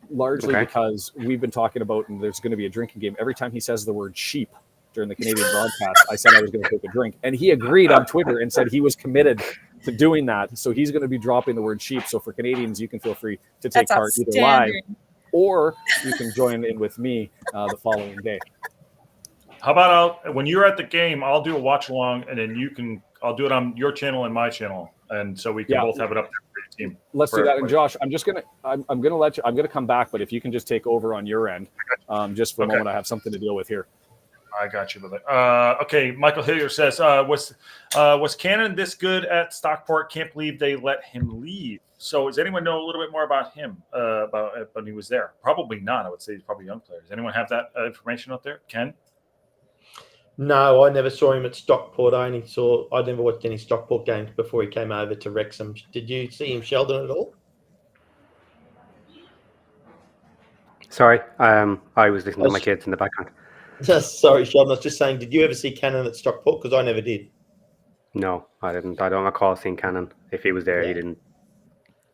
largely because we've been talking about, and there's going to be a drinking game every time he says the word sheep during the Canadian broadcast. I said I was going to take a drink, and he agreed on Twitter and said he was committed to doing that. So he's going to be dropping the word sheep. So for Canadians, you can feel free to take part either live or you can join in with me the following day. How about when you're at the game, I'll do a watch along, and then I'll do it on your channel and my channel, and so we can both have it up there for your team. Let's do that. And Josh, I'm gonna let you. I'm gonna come back, but if you can just take over on your end, just for a moment, I have something to deal with here. I got you with it. Okay, Michael Hillier says, was Cannon this good at Stockport? Can't believe they let him leave. So does anyone know a little bit more about him, about when he was there? Probably not. I would say he's probably young players. Anyone have that information out there? Ken? No, I never saw him at Stockport. I never watched any Stockport games before he came over to Wrexham. Did you see him, Sheldon, at all? Sorry, I was listening to my kids in the background. Sorry, Sheldon. I was just saying, did you ever see Cannon at Stockport? Because I never did. No, I didn't. I don't recall seeing Cannon. If he was there, he didn't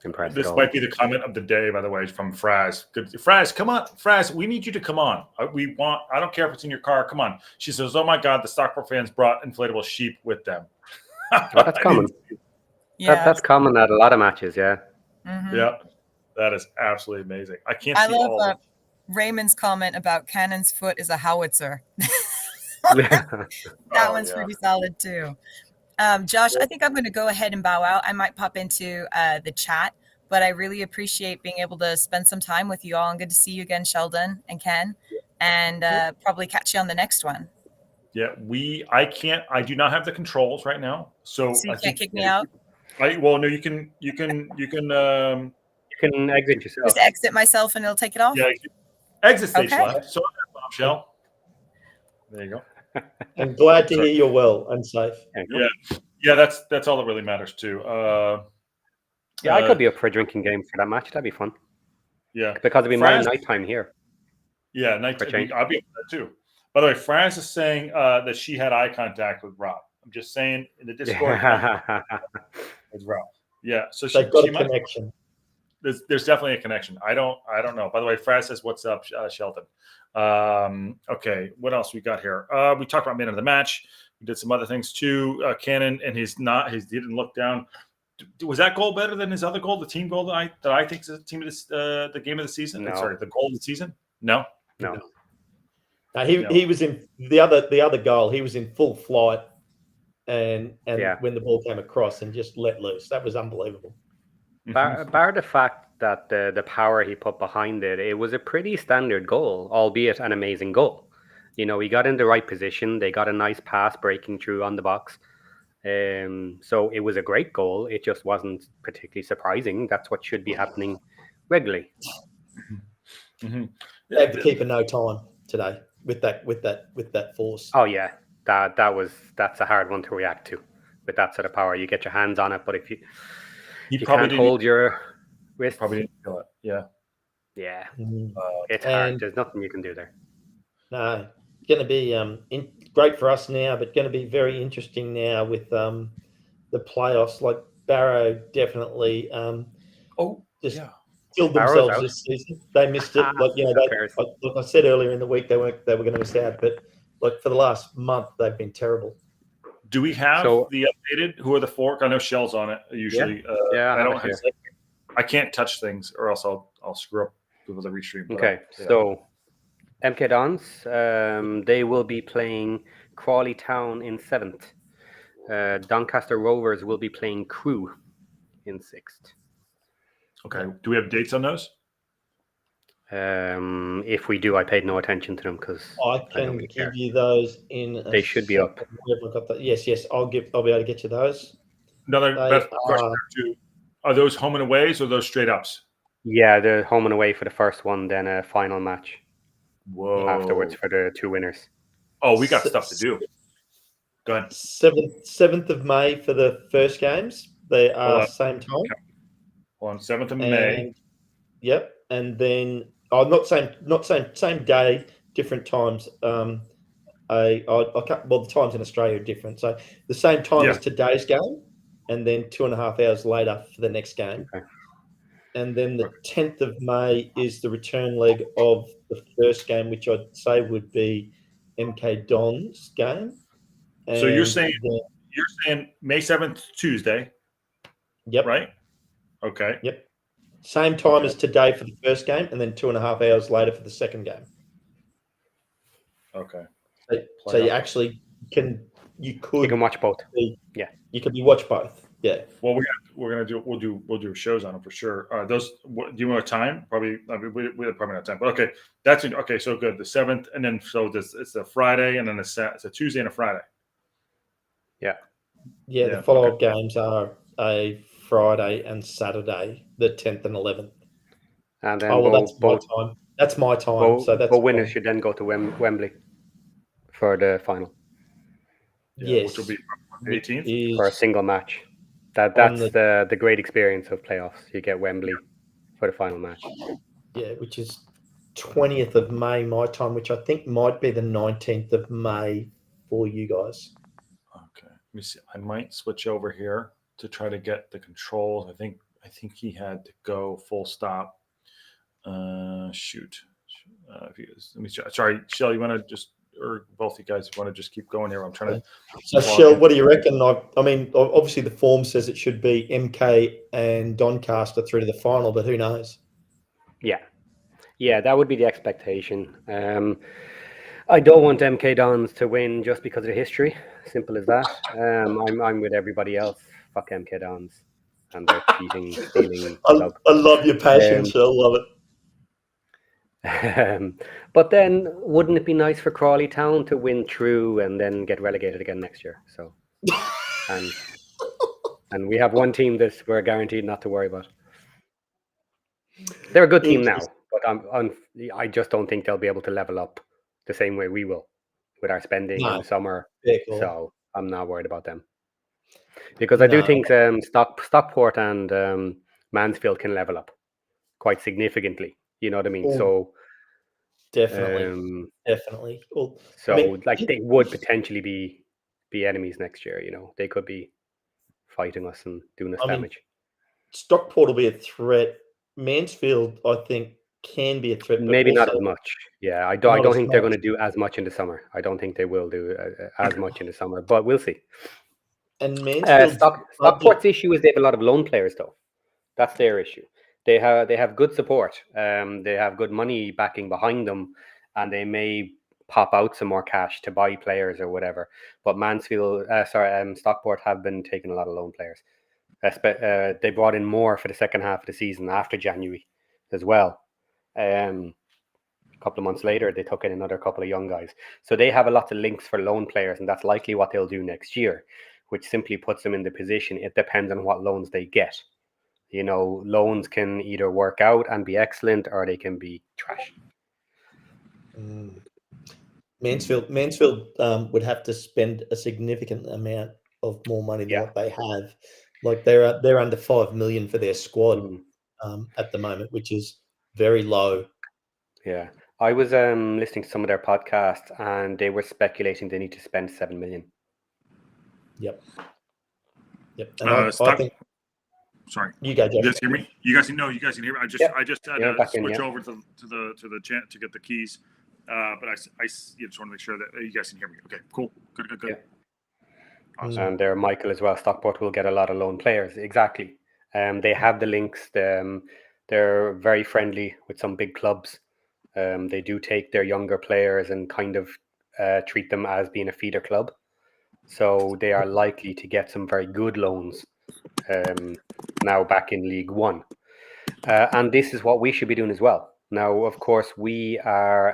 impress This at all. might be the comment of the day, by the way, from Fraz. Fraz, come on. Fraz, we need you to come on. I don't care if it's in your car. Come on. She says, oh, my God, the Stockport fans brought inflatable sheep with them. Well, that's common. Yeah. That's common at a lot of matches, yeah. Mm-hmm. Yeah, that is absolutely amazing. I can't see all of it. Raymond's comment about Cannon's foot is a howitzer. That one's pretty solid too. Josh, I think I'm going to go ahead and bow out. I might pop into the chat, but I really appreciate being able to spend some time with you all. And good to see you again, Sheldon and Ken, and probably catch you on the next one. Yeah, I do not have the controls right now. So you can't kick me out? No, you can exit yourself. Just exit myself and it'll take it off? Yeah, exit stage Okay. left. So bombshell. There you go. I'm glad to hear you're well and safe. Yeah, that's all that really matters too. I could be up for a drinking game for that match. That'd be fun. Yeah, because it'd be my nighttime here. Yeah, nighttime. I'll be up for that too. By the way, France is saying that she had eye contact with Rob. I'm just saying in the Discord with Rob. Yeah, so they've got a connection. there's definitely a connection. I don't know. By the way, Fraz says, "What's up, Shelton?" Okay, what else we got here? We talked about man of the match. We did some other things too. Cannon and he didn't look down. Was that goal better than his other goal? The team goal that I think is the team of this the game of the season. No. Sorry, the goal of the season. No. No, he was in the other goal. He was in full flight, and when the ball came across and just let loose, that was unbelievable. Bar the fact that the power he put behind it, it was a pretty standard goal, albeit an amazing goal. You know, he got in the right position. They got a nice pass breaking through on the box. So it was a great goal. It just wasn't particularly surprising. That's what should be happening regularly. They have to keep no time today with that force. Oh yeah, that's a hard one to react to with that sort of power. You get your hands on it, but if you can't hold your wrist, probably didn't feel it. Yeah. It's hard. There's nothing you can do there. No, it's going to be great for us now, but going to be very interesting now with the playoffs. Like Barrow definitely killed themselves this season. They missed it. Like I said earlier in the week, they were going to miss out, but like for the last month, they've been terrible. Do we have the updated? Who are the four? I know Shell's on it usually. I can't touch things, or else I'll screw up with the restream. Okay, so MK Dons, they will be playing Crawley Town in 7th. Doncaster Rovers will be playing Crewe in 6th. Okay. Do we have dates on those? If we do, I paid no attention to them because I can give you those in. They should be up. Yes. I'll be able to get you those. Another question too. Are those home and aways or those straight ups? Yeah, they're home and away for the first one, then a final match. Whoa! Afterwards for the two winners. Oh, we got stuff to do. Go ahead. 7th of May for the first games. They are same time. On 7th of May. Yep, and then not same day, different times. I can't, the times in Australia are different. So the same time as today's game, and then 2.5 hours later for the next game. Okay. And then the 10th of May is the return leg of the first game, which I'd say would be MK Don's game. And so you're saying May 7th, Tuesday. Yep. Right? Okay. Yep. Same time as today for the first game, and then 2.5 hours later for the second game. Okay. So you actually you can watch both. You can watch both. Yeah. Well, we'll do shows on them for sure. Those. Do you want a time? Probably. I mean, we have probably not time, but okay. That's okay. So good. The 7th, and then it's a Friday, and then it's a Tuesday and a Friday. Yeah. The follow-up games are a Friday and Saturday, the 10th and 11th. And then that's my time. That's my time. So that's winners should then go to Wembley for the final. Yes, which will be the 18th for a single match. That's the great experience of playoffs. You get Wembley for the final match. Yeah, which is 20th of May my time, which I think might be the 19th of May for you guys. Okay, let me see. I might switch over here to try to get the controls. I think he had to go full stop. Shoot. Let me. Sorry, Shell. You want to just, or both you guys want to just keep going here? I'm trying to. So, Shell, what do you reckon? I mean, obviously the form says it should be MK and Doncaster through to the final, but who knows? Yeah, that would be the expectation. I don't want MK Dons to win just because of the history. Simple as that. I'm with everybody else. Fuck MK Dons and their cheating, stealing. I love your passion, Shell. Love it. But then, wouldn't it be nice for Crawley Town to win through and then get relegated again next year? So, and we have one team that we're guaranteed not to worry about. They're a good team now, but I just don't think they'll be able to level up the same way we will with our spending in the summer. Cool. So I'm not worried about them. Because I do think Stockport and Mansfield can level up quite significantly. You know what I mean? Ooh, so definitely. Well, so they would potentially be enemies next year. You know, they could be fighting us and doing us damage. Stockport will be a threat Mansfield, I think, can be a threat. But Maybe not also as much. Yeah, I not don't as think they're much. going to do as much in the summer. I don't think they will do as much in the summer, but we'll see. And Mansfield's budget. Stockport's issue is they have a lot of loan players, though. That's their issue. They have good support. They have good money backing behind them, and they may pop out some more cash to buy players or whatever. But Stockport have been taking a lot of loan players. They brought in more for the second half of the season after January as well. A couple of months later, they took in another couple of young guys. So they have a lot of links for loan players, and that's likely what they'll do next year, which simply puts them in the position. It depends on what loans they get. You know, loans can either work out and be excellent, or they can be trash. Mansfield would have to spend a significant amount of more money than what they have. Like they're under 5 million for their squad at the moment, which is very low. Yeah, I was listening to some of their podcasts, and they were speculating they need to spend 7 million. Yep. And I think. Sorry, you go, Josh. You guys hear me? You guys can hear me. I just had to switch over to the chat to get the keys, but I just want to make sure that you guys can hear me. Okay, cool, good. Yeah. Awesome. And there, Michael as well. Stockport will get a lot of loan players. Exactly. They have the links. They're very friendly with some big clubs. They do take their younger players and kind of treat them as being a feeder club. So they are likely to get some very good loans now back in League One. And this is what we should be doing as well. Now, of course, we are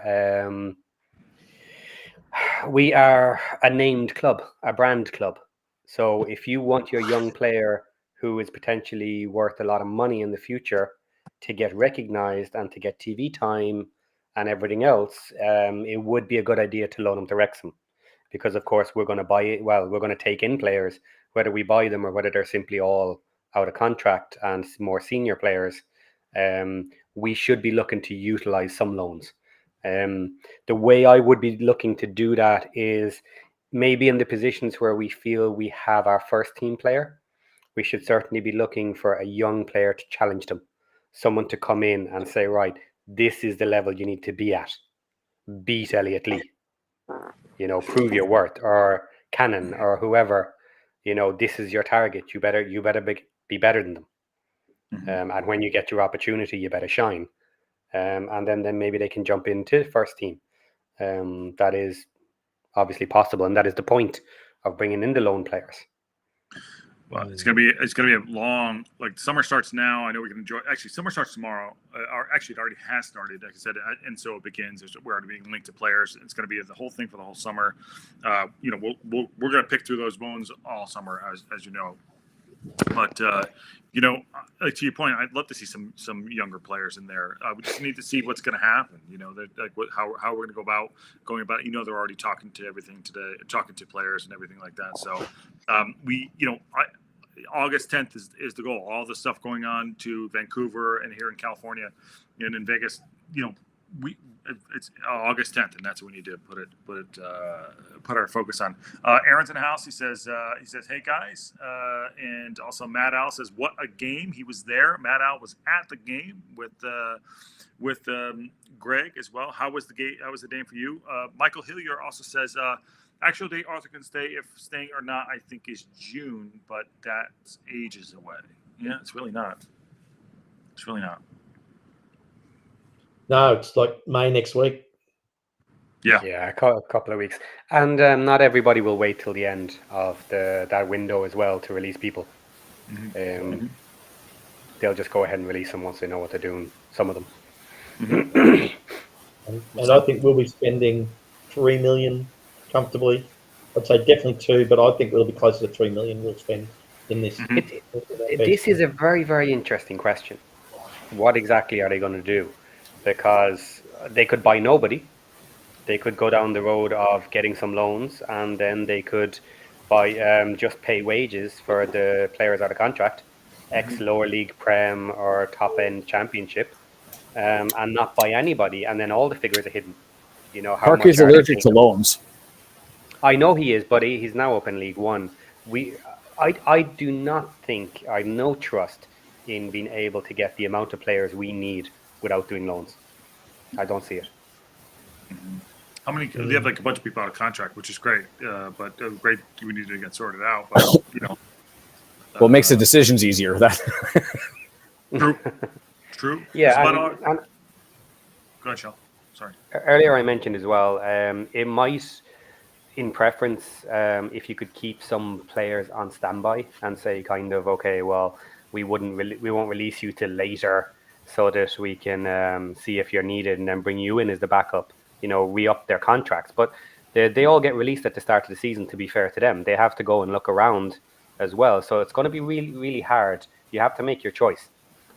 a named club, a brand club. So if you want your young player who is potentially worth a lot of money in the future to get recognized and to get TV time and everything else, it would be a good idea to loan them to Wrexham. Because, of course, we're going to take in players, whether we buy them or whether they're simply all out of contract and more senior players. We should be looking to utilize some loans. The way I would be looking to do that is maybe in the positions where we feel we have our first team player, we should certainly be looking for a young player to challenge them. Someone to come in and say, right, this is the level you need to be at. Beat Elliot Lee. You know, prove your worth, or Cannon, or whoever. You know, this is your target. You better be better than them. And when you get your opportunity, you better shine. And then maybe they can jump into first team. That is obviously possible, and that is the point of bringing in the loan players. Well, it's gonna be a long, like, summer starts now. I know we can enjoy. Actually, summer starts tomorrow. It already has started. Like I said, and so it begins. We're already being linked to players. It's going to be the whole thing for the whole summer. We're going to pick through those bones all summer, as you know. But to your point, I'd love to see some younger players in there. We just need to see what's going to happen. You know, how we're going to go about going about it. You know, they're already talking to everything today, talking to players and everything like that. So August 10th is the goal. All the stuff going on to Vancouver and here in California and in Vegas. You know, it's August 10th, and that's what we need to put our focus on. Aaron's in the house. He says, "Hey guys," and also Matt Al says, "What a game!" He was there. Matt Al was at the game with Greg as well. How was the game? How was the game for you? Michael Hillier also says, "Actual date Arthur can stay. If staying or not, I think is June, but that's ages away." Yeah, it's really not. It's really not. No, it's like May next week. Yeah, a couple of weeks, and not everybody will wait till the end of that window as well to release people. They'll just go ahead and release them once they know what they're doing. Some of them, and I think we'll be spending 3 million comfortably. I'd say definitely 2, but I think we'll be closer to 3 million we'll spend in this. This is a very, very interesting question. What exactly are they going to do? Because they could buy nobody. They could go down the road of getting some loans, and then they could buy just pay wages for the players out of contract, ex-lower league Prem or top-end championship, and not buy anybody, and then all the figures are hidden. You know, Parker's allergic to loans. I know he is, but he's now up in League One. I do not think, I have no trust in being able to get the amount of players we need without doing loans. I don't see it. How many? They have like a bunch of people out of contract, which is great. But great, we need to get sorted out. But Well, it makes the decisions easier. That true. Yeah. Go ahead, Shell. Sorry. Earlier I mentioned as well, it might, in preference, if you could keep some players on standby and say kind of, okay, well, we won't release you till later so that we can see if you're needed and then bring you in as the backup, re-up their contracts. But they all get released at the start of the season, to be fair to them. They have to go and look around as well. So it's going to be really, really hard. You have to make your choice,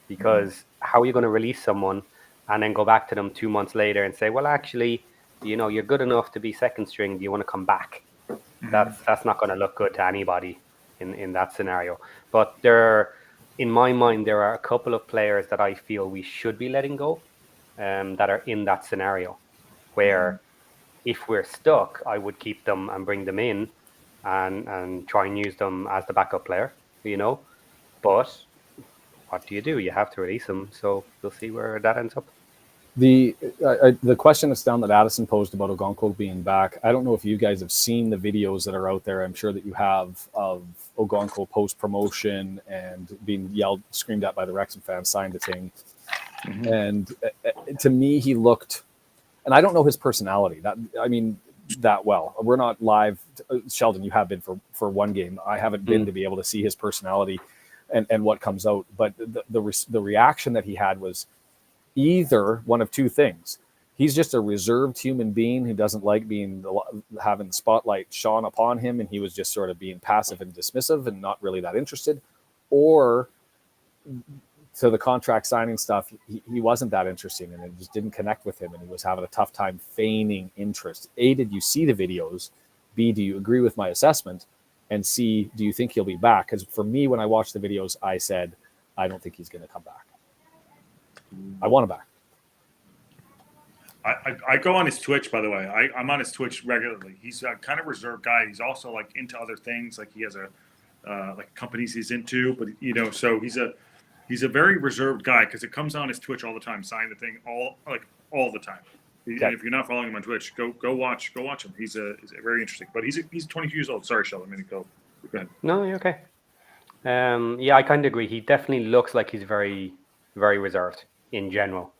because how are you going to release someone and then go back to them 2 months later and say, well, actually, you're good enough to be second string. Do you want to come back? That's not going to look good to anybody in that scenario. But in my mind, there are a couple of players that I feel we should be letting go that are in that scenario, where if we're stuck, I would keep them and bring them in and try and use them as the backup player, But what do? You have to release them. So we'll see where that ends up. the question that's down that Addison posed about Ogonko being back. I don't know if you guys have seen the videos that are out there. I'm sure that you have, of Ogonko post promotion and being screamed at by the Wrexham fans, signed the thing. And to me, he looked, and I don't know his personality that well. We're not live. Sheldon, you have been for one game. I haven't been to be able to see his personality and what comes out. But the reaction that he had was either one of two things. He's just a reserved human being who doesn't like having the spotlight shone upon him, and he was just sort of being passive and dismissive and not really that interested. Or to the contract signing stuff, he wasn't that interesting, and it just didn't connect with him, and he was having a tough time feigning interest. A, did you see the videos? B, do you agree with my assessment? And C, do you think he'll be back? Because for me, when I watched the videos, I said, I don't think he's going to come back. I want him back. I go on his Twitch, by the way. I'm on his Twitch regularly. He's a kind of reserved guy. He's also like into other things. Like he has like companies he's into, but so he's a very reserved guy, because it comes on his Twitch all the time, sign the thing all the time. And if you're not following him on Twitch, go watch him. He's very interesting. But he's 22 years old. Sorry, Sheldon. Go ahead. No, you're okay. Yeah, I kind of agree. He definitely looks like he's very, very reserved in general.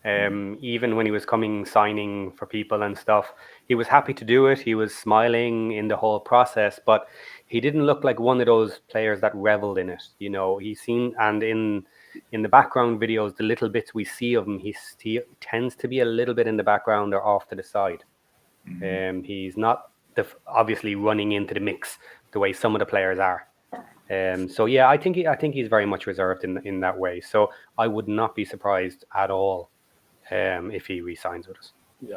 Even when he was signing for people and stuff, he was happy to do it. He was smiling in the whole process, but he didn't look like one of those players that reveled in it. He's seen, and in the background videos, the little bits we see of him, he tends to be a little bit in the background or off to the side. He's not obviously running into the mix the way some of the players are. So yeah, I think he's very much reserved in that way. So I would not be surprised at all if he re-signs with us. Yeah.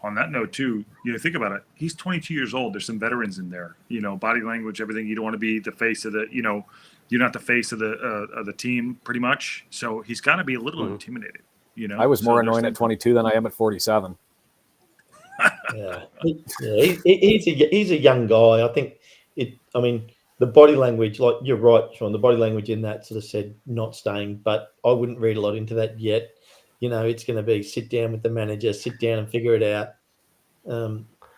On that note, too, think about it. He's 22 years old. There's some veterans in there. Body language, everything. You don't want to be the face of the. You're not the face of the team, pretty much. So he's got to be a little intimidated. I was more annoying at 22 than I am at 47. Yeah, he's a young guy. I think the body language, like you're right, Sean. The body language in that sort of said not staying, but I wouldn't read a lot into that yet. It's going to be sit down with the manager, sit down and figure it out,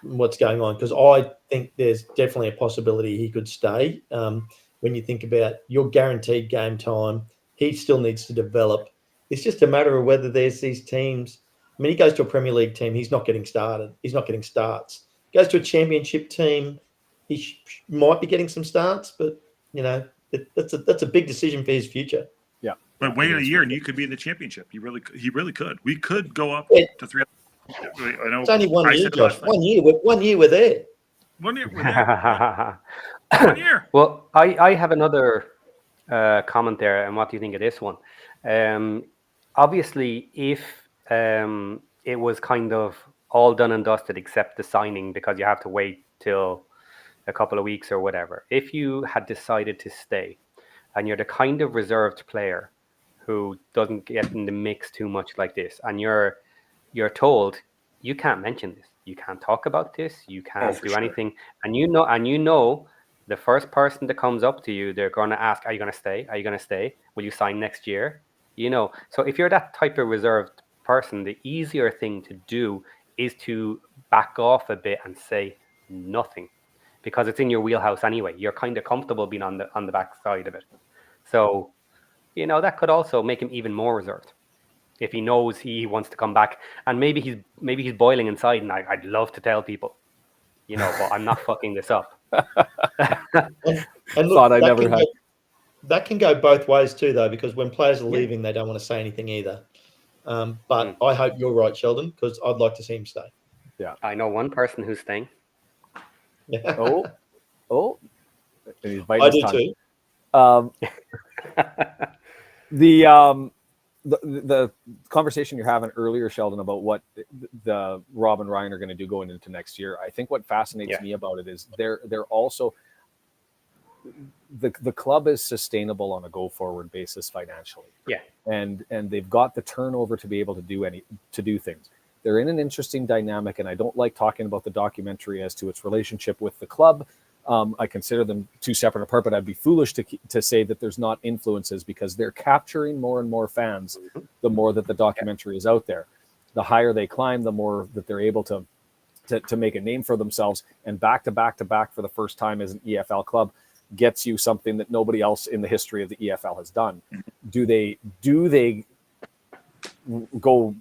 what's going on. Because I think there's definitely a possibility he could stay. When you think about your guaranteed game time, he still needs to develop. It's just a matter of whether there's these teams. He goes to a Premier League team, he's not getting started. He's not getting starts. Goes to a Championship team, he might be getting some starts, but that's a big decision for his future. Yeah, but wait a year and you could be in the Championship. He really could. We could go up to 3. I know it's only 1 year, Josh. 1 year. 1 year we're there. 1 year we're there. 1 year. Well, I have another comment there, and what do you think of this one? Obviously, if it was kind of all done and dusted except the signing, because you have to wait till a couple of weeks or whatever. If you had decided to stay and you're the kind of reserved player who doesn't get in the mix too much like this, and you're told you can't mention this, you can't talk about this, you can't do anything, and you know The first person that comes up to you, they're going to ask, are you going to stay? Are you going to stay? Will you sign next year? You know, so if you're that type of reserved person, the easier thing to do is to back off a bit and say nothing, because it's in your wheelhouse anyway. You're kind of comfortable being on the back side of it. So, you know, that could also make him even more reserved if he knows he wants to come back. And maybe he's boiling inside, and I'd love to tell people, you know, but I'm not fucking this up. And look, Thought I never had. That can go both ways too, though, because when players are leaving, they don't want to say anything either. But I hope you're right, Sheldon, because I'd like to see him stay. Yeah, I know one person who's staying. Oh, and he's biting I his do tongue. too. The conversation you're having earlier, Sheldon, about what the Rob and Ryan are going to do going into next year, I think what fascinates me about it is they're also the club is sustainable on a go forward basis financially. Yeah, and they've got the turnover to be able to do things. They're in an interesting dynamic, and I don't like talking about the documentary as to its relationship with the club. I consider them two separate apart, but I'd be foolish to say that there's not influences, because they're capturing more and more fans the more that the documentary is out there. The higher they climb, the more that they're able to make a name for themselves. And back to back for the first time as an EFL club gets you something that nobody else in the history of the EFL has done. Do they go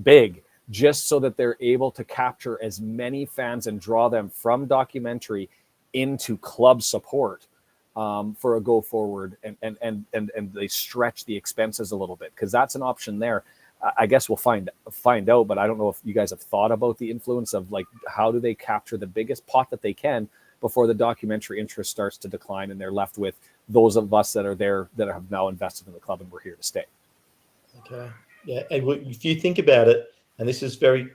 big just so that they're able to capture as many fans and draw them from documentary into club support for a go forward, and they stretch the expenses a little bit, because that's an option there. I guess we'll find out, but I don't know if you guys have thought about the influence of, like, how do they capture the biggest pot that they can before the documentary interest starts to decline and they're left with those of us that are there that have now invested in the club and we're here to stay. Okay. Yeah. And if you think about it, and this is very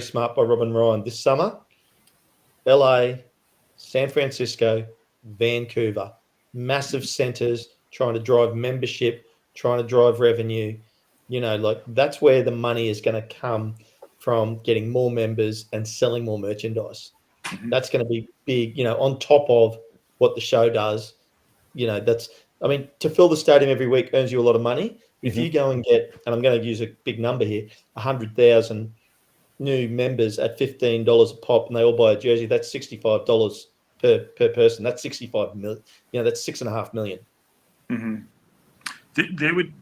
smart by Rob and Ryan, this summer, LA, San Francisco, Vancouver, massive centers trying to drive membership, trying to drive revenue. You know, like, that's where the money is going to come from, getting more members and selling more merchandise. That's going to be big, you know, on top of what the show does. You know, to fill the stadium every week earns you a lot of money. If you go and get, and I'm going to use a big number here, 100,000 new members at $15 a pop, and they all buy a jersey, that's $65 per person. That's 65 million. You know, that's $6.5 million. They would.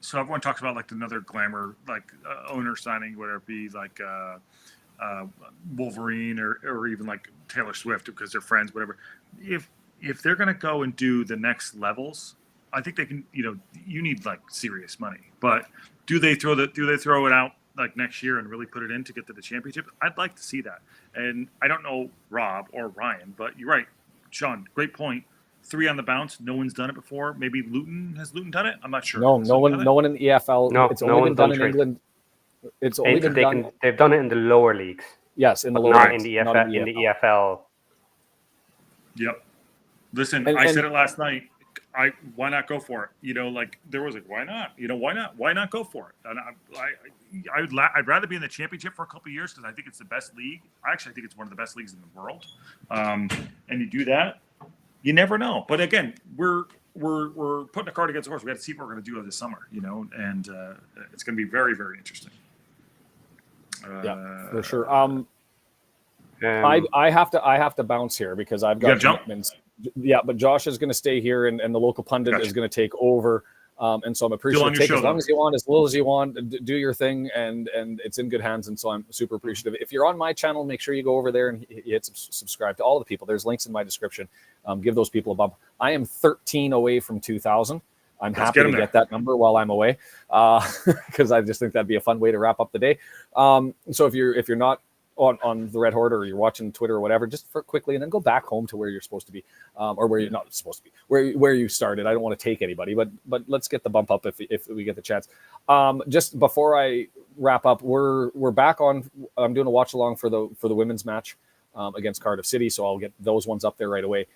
So everyone talks about, like, another glamour, like, owner signing, whether it be like Wolverine or even like Taylor Swift, because they're friends, whatever. If they're going to go and do the next levels, I think they can. You know, you need, like, serious money. But do they throw it out, like, next year and really put it in to get to the championship? I'd like to see that. And I don't know Rob or Ryan, but you're right, Sean. Great point. 3 on the bounce. No one's done it before. Maybe Luton. Has Luton done it? I'm not sure. No one in the EFL. No, it's only been done in England. It's only been done. They've done it in the lower leagues. Yes, in the lower not leagues, in the EFL. In the EFL. Yep. Listen, And I said it last night. Why not go for it? You know, like, there was like, why not? You know, why not? Why not go for it? And I'd rather be in the championship for a couple of years, because I think it's the best league. I actually think it's one of the best leagues in the world. And you do that, you never know. But again, we're putting a card against the horse. We got to see what we're going to do this summer, you know, and it's going to be very, very interesting. Yeah, for sure. I have to bounce here because I've got commitments. Yeah, but Josh is going to stay here, and the local pundit is going to take over. And so I'm appreciative. Take as long as you want, as little as you want. Do your thing, and it's in good hands. And so I'm super appreciative. If you're on my channel, make sure you go over there and hit subscribe to all the people. There's links in my description. Give those people a bump. I am 13 away from 2,000. I'm happy to get that number while I'm away, because I just think that'd be a fun way to wrap up the day. So if you're not on the Red Horde, or you're watching Twitter or whatever, just for quickly, and then go back home to where you're supposed to be, or where you're not supposed to be, where you started. I don't want to take anybody, but let's get the bump up if we get the chance. Just before I wrap up, we're back on. I'm doing a watch along for the women's match against Cardiff City, so I'll get those ones up there right away.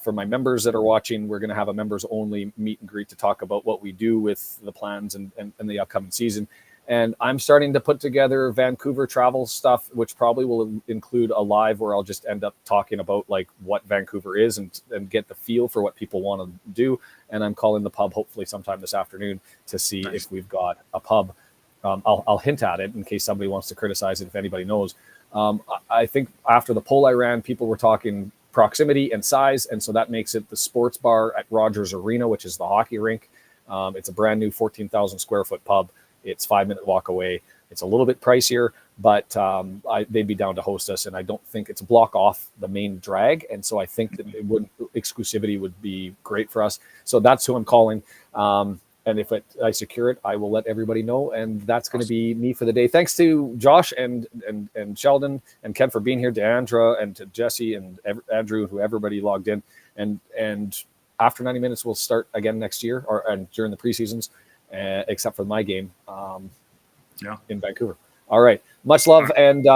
For my members that are watching, we're going to have a members only meet and greet to talk about what we do with the plans and the upcoming season. And I'm starting to put together Vancouver travel stuff, which probably will include a live where I'll just end up talking about like what Vancouver is and get the feel for what people want to do. And I'm calling the pub hopefully sometime this afternoon to see if we've got a pub. I'll hint at it in case somebody wants to criticize it, if anybody knows. I think after the poll I ran, people were talking proximity and size, and so that makes it the sports bar at Rogers Arena, which is the hockey rink. It's a brand new 14,000 square foot pub. It's 5-minute walk away. It's a little bit pricier, but they'd be down to host us, and I don't think it's a block off the main drag, and so I think that exclusivity would be great for us. So that's who I'm calling. And if I secure it, I will let everybody know. And that's going to be me for the day. Thanks to Josh and Sheldon and Ken for being here, to Andra and to Jesse and Andrew, who everybody logged in. And after 90 minutes, we'll start again next year and during the preseasons, except for my game in Vancouver. All right. Much love. And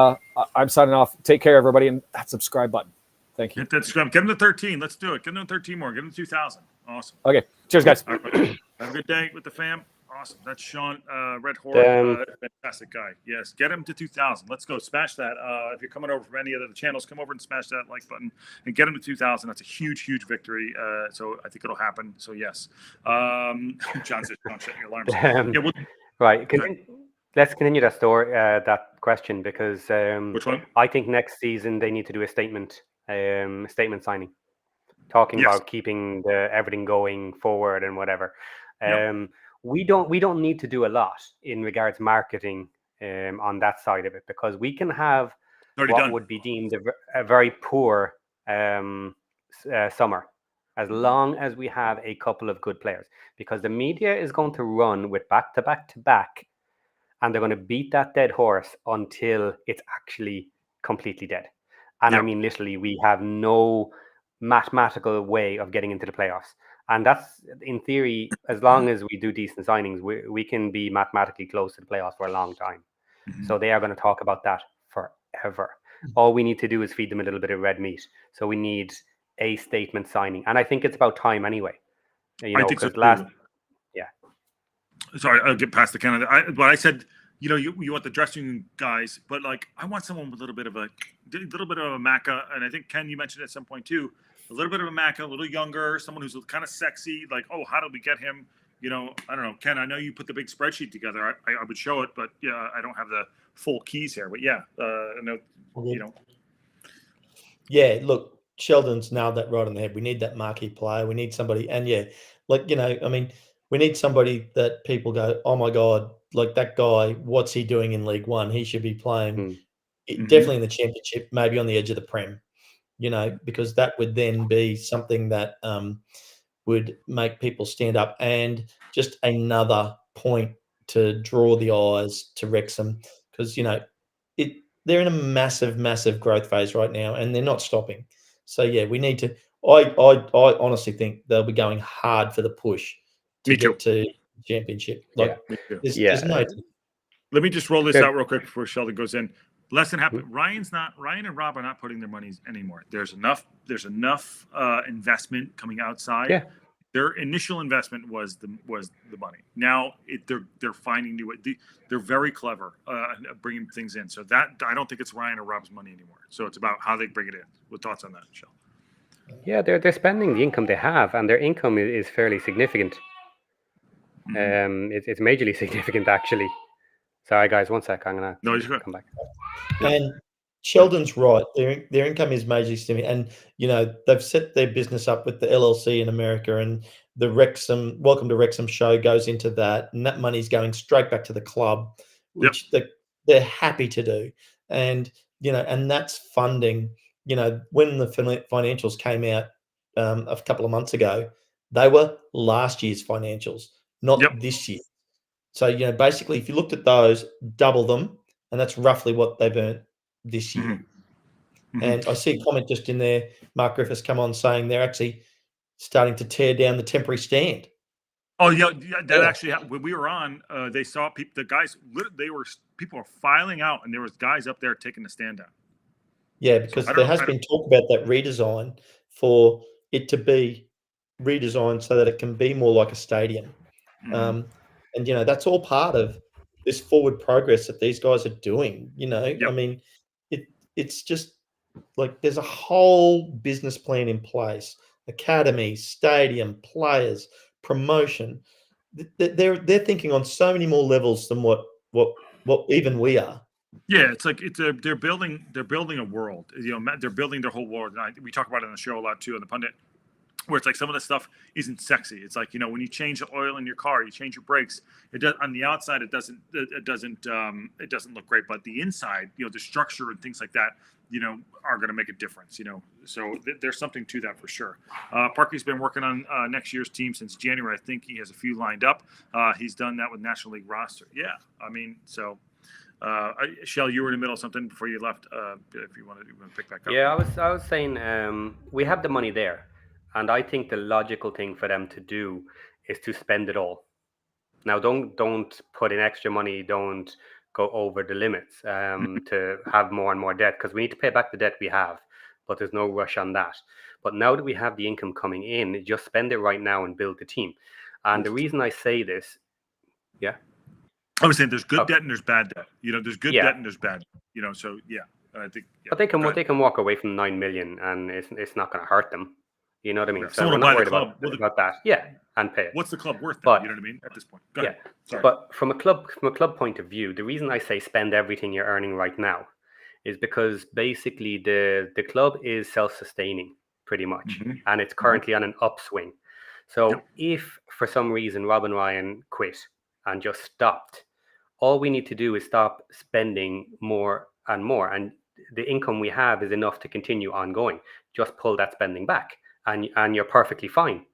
I'm signing off. Take care, everybody. And that subscribe button. Thank you. Hit that subscribe. Get them to 13. Let's do it. Get them to 13 more. Get them to 2,000. Awesome. Okay. Cheers, guys. All right, have a good day with the fam. Awesome. That's Sean Red Horde. Fantastic guy. Yes. Get him to 2,000. Let's go. Smash that. If you're coming over from any other channels, come over and smash that like button and get him to 2,000. That's a huge, huge victory. So I think it'll happen. So yes. John says, don't shut your alarms. Right. Let's continue that story, that question, because which one? I think next season they need to do a statement signing, talking about keeping everything going forward and whatever. We don't need to do a lot in regards to marketing on that side of it, because we can have would be deemed a very poor summer, as long as we have a couple of good players, because the media is going to run with back to back, and they're going to beat that dead horse until it's actually completely dead. And I mean, literally, we have no mathematical way of getting into the playoffs. And that's, in theory, as long as we do decent signings, we can be mathematically close to the playoffs for a long time. So they are going to talk about that forever. All we need to do is feed them a little bit of red meat. So we need a statement signing. And I think it's about time anyway. You know, I think so. Sorry, I'll get past the Canada. But I said, you know, you want the dressing room guys, but like I want someone with a little bit of a Macca, and I think Ken, you mentioned at some point too, a little bit of a Macca, a little younger, someone who's kind of sexy. Like, oh, how do we get him? You know, I don't know, Ken. I know you put the big spreadsheet together. I would show it, but yeah, I don't have the full keys here. But yeah, I know, you know. Yeah, look, Sheldon's nailed that right on the head. We need that marquee player. We need somebody, and yeah, like, you know, I mean, we need somebody that people go, oh my God, like that guy, what's he doing in League One? He should be playing definitely in the Championship, maybe on the edge of the Prem, you know, because that would then be something that would make people stand up, and just another point to draw the eyes to Wrexham, because, you know, they're in a massive, massive growth phase right now, and they're not stopping. So yeah, we need to. I honestly think they'll be going hard for the push to get to Championship. Like, there's no. Let me just roll this out real quick before Sheldon goes in. Less than half. Ryan and Rob are not putting their monies anymore. There's enough investment coming outside. Yeah. Their initial investment was the money. Now they're finding new. They're very clever bringing things in. So that I don't think it's Ryan or Rob's money anymore. So it's about how they bring it in. What thoughts on that, Sheldon? Yeah, they're spending the income they have, and their income is fairly significant. It's majorly significant, actually. Sorry, guys, 1 sec. I'm gonna come back. And Sheldon's right. Their income is majorly significant, and you know they've set their business up with the LLC in America, and the Wrexham Welcome to Wrexham show goes into that, and that money's going straight back to the club, which they're happy to do. And you know, and that's funding. You know, when the financials came out a couple of months ago, they were last year's financials, not this year. So, you know, basically, if you looked at those, double them, and that's roughly what they've earned this year. And I see a comment just in there, Mark Griffiths come on saying they're actually starting to tear down the temporary stand. Oh yeah, that actually happened. When we were on, they saw people. The guys, people were filing out, and there was guys up there taking the stand down. Yeah, because there has been talk about that redesign, for it to be redesigned so that it can be more like a stadium. And you know, that's all part of this forward progress that these guys are doing. You know, Yep. I mean, it's just like there's a whole business plan in place: academy, stadium, players, promotion. They're thinking on so many more levels than what even we are. Yeah, it's like they're building a world. You know, they're building their whole world. And we talk about it on the show a lot too, on the pundit, where it's like some of the stuff isn't sexy. It's like, you know, when you change the oil in your car, you change your brakes. It does on the outside. It doesn't look great, but the inside, you know, the structure and things like that, you know, are going to make a difference. You know, so there's something to that for sure. Parky's been working on next year's team since January. I think he has a few lined up. He's done that with National League roster. Yeah, I mean, so. Shell, you were in the middle of something before you left. If you want to pick back up. Yeah, I was saying we have the money there, and I think the logical thing for them to do is to spend it all. Now, don't put in extra money. Don't go over the limits to have more and more debt, because we need to pay back the debt we have, but there's no rush on that. But now that we have the income coming in, just spend it right now and build the team. And the reason I say this, yeah. I was saying there's good debt and there's bad debt. You know, there's good debt and there's bad. You know, so yeah, I think. Yeah, but they can walk away from 9 million, and it's not going to hurt them. You know what I mean? Yeah. So we're not worried about that. Yeah, and pay it. What's the club worth? Then? You know what I mean? At this point, go ahead. Sorry. But from a club point of view, the reason I say spend everything you're earning right now is because basically the club is self-sustaining pretty much, and it's currently on an upswing. So if for some reason Rob and Ryan quit and just stopped, all we need to do is stop spending more and more, and the income we have is enough to continue ongoing. Just pull that spending back, and you're perfectly fine.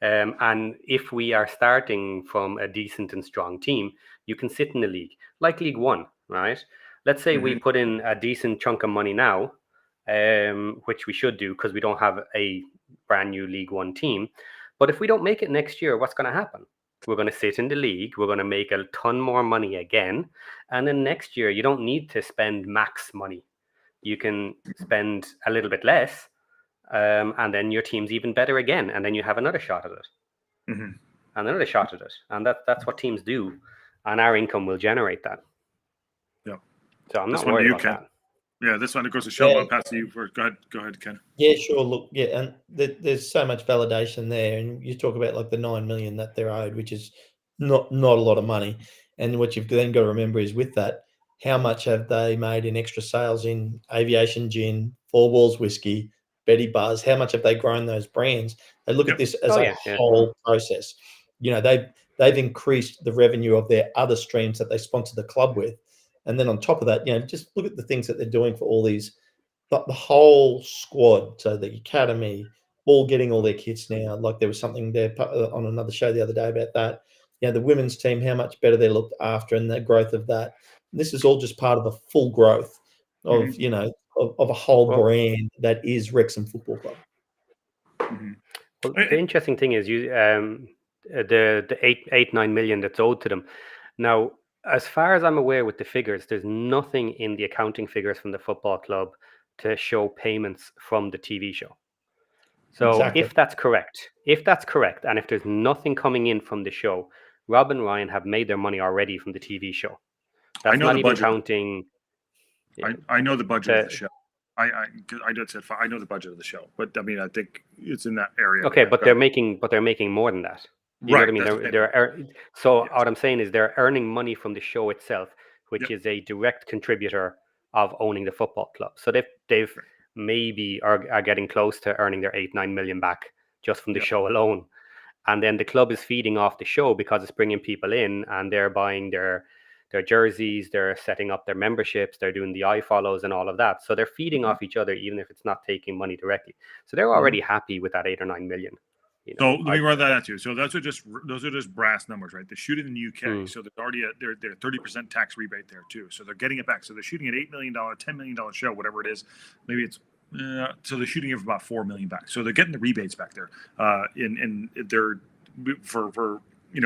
And if we are starting from a decent and strong team, you can sit in the league, like League One, right? Let's say we put in a decent chunk of money now, which we should do because we don't have a brand new League One team. But if we don't make it next year, what's going to happen? We're going to sit in the league. We're going to make a ton more money again. And then next year, you don't need to spend max money. You can spend a little bit less. And then your team's even better again. And then you have another shot at it. And another shot at it. And that's what teams do. And our income will generate that. Yeah. So I'm not worried about that. Yeah, this one, of course, is shown. I'll pass to you. Go ahead, Ken. Yeah, sure. Look, yeah, and there's so much validation there, and you talk about like the 9 million that they're owed, which is not a lot of money. And what you've then got to remember is with that, how much have they made in extra sales in aviation gin, Four Walls whiskey, Betty Buzz? How much have they grown those brands? They look at this as a whole process. You know, they've increased the revenue of their other streams that they sponsor the club with. And then on top of that, you know, just look at the things that they're doing for all these, the whole squad. So the academy, all getting all their kits now. Like there was something there on another show the other day about that. You know, the women's team, how much better they're looked after and the growth of that. And this is all just part of the full growth of, you know, of a whole brand that is Wrexham Football Club. Well, the interesting thing is the 8-9 million that's owed to them. Now, as far as I'm aware with the figures, there's nothing in the accounting figures from the football club to show payments from the TV show. So if that's correct, and if there's nothing coming in from the show, Rob and Ryan have made their money already from the TV show. That's not even counting. I know the budget of the show. I know the budget of the show, but I mean, I think it's in that area. Okay, but they're making more than that. You know what I mean? What I'm saying is they're earning money from the show itself, which is a direct contributor of owning the football club. So they've maybe are getting close to earning their 8-9 million back just from the show alone. And then the club is feeding off the show because it's bringing people in and they're buying their jerseys, they're setting up their memberships, they're doing the iFollows and all of that. So they're feeding off each other, even if it's not taking money directly. So they're already happy with that 8 or 9 million. You know, so let me run that at you. So those are just brass numbers, right? They're shooting in the UK, so there's already they're 30% tax rebate there too. So they're getting it back. So they're shooting an $8 million, $10 million show, whatever it is. Maybe it's so they're shooting it for about $4 million back. So they're getting the rebates back there. And they're for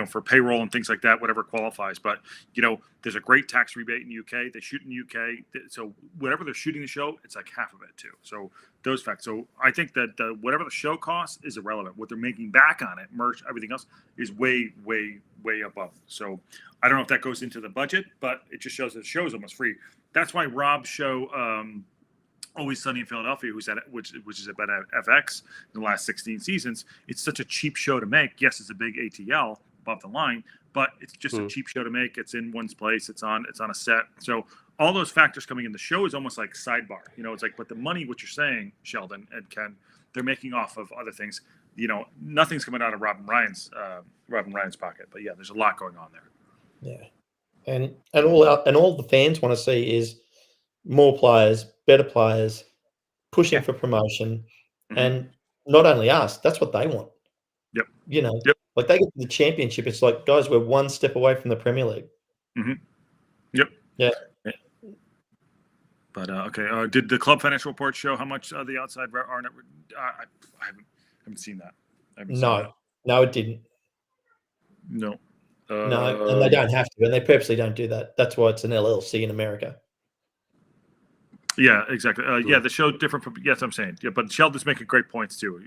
for payroll and things like that, whatever qualifies. But there's a great tax rebate in the UK. They shoot in the UK, so whatever they're shooting the show, it's like half of it too. So those facts. So I think that whatever the show costs is irrelevant. What they're making back on it, merch, everything else, is way, way, way above. So I don't know if that goes into the budget, but it just shows that the show is almost free. That's why Rob's show, Always Sunny in Philadelphia, which is about FX in the last 16 seasons. It's such a cheap show to make. Yes, it's a big ATL above the line, but it's just a cheap show to make. It's in one's place. It's on a set. So all those factors coming in, the show is almost like sidebar. It's like, but the money, what you're saying, Sheldon and Ken, they're making off of other things. Nothing's coming out of Robin Ryan's pocket. But yeah, there's a lot going on there. Yeah, and all the fans want to see is more players, better players, pushing for promotion, and not only us. That's what they want. Yep. Like they get to the championship. It's like, guys, we're one step away from the Premier League. Mm-hmm. Yep. Yeah. But okay, did the club financial report show how much the outside are? I haven't seen that. No, it didn't. No. No, and they don't have to, and they purposely don't do that. That's why it's an LLC in America. Yeah, exactly. Yeah, the show different from. Yes, I'm saying. Yeah, but Sheldon's making great points too,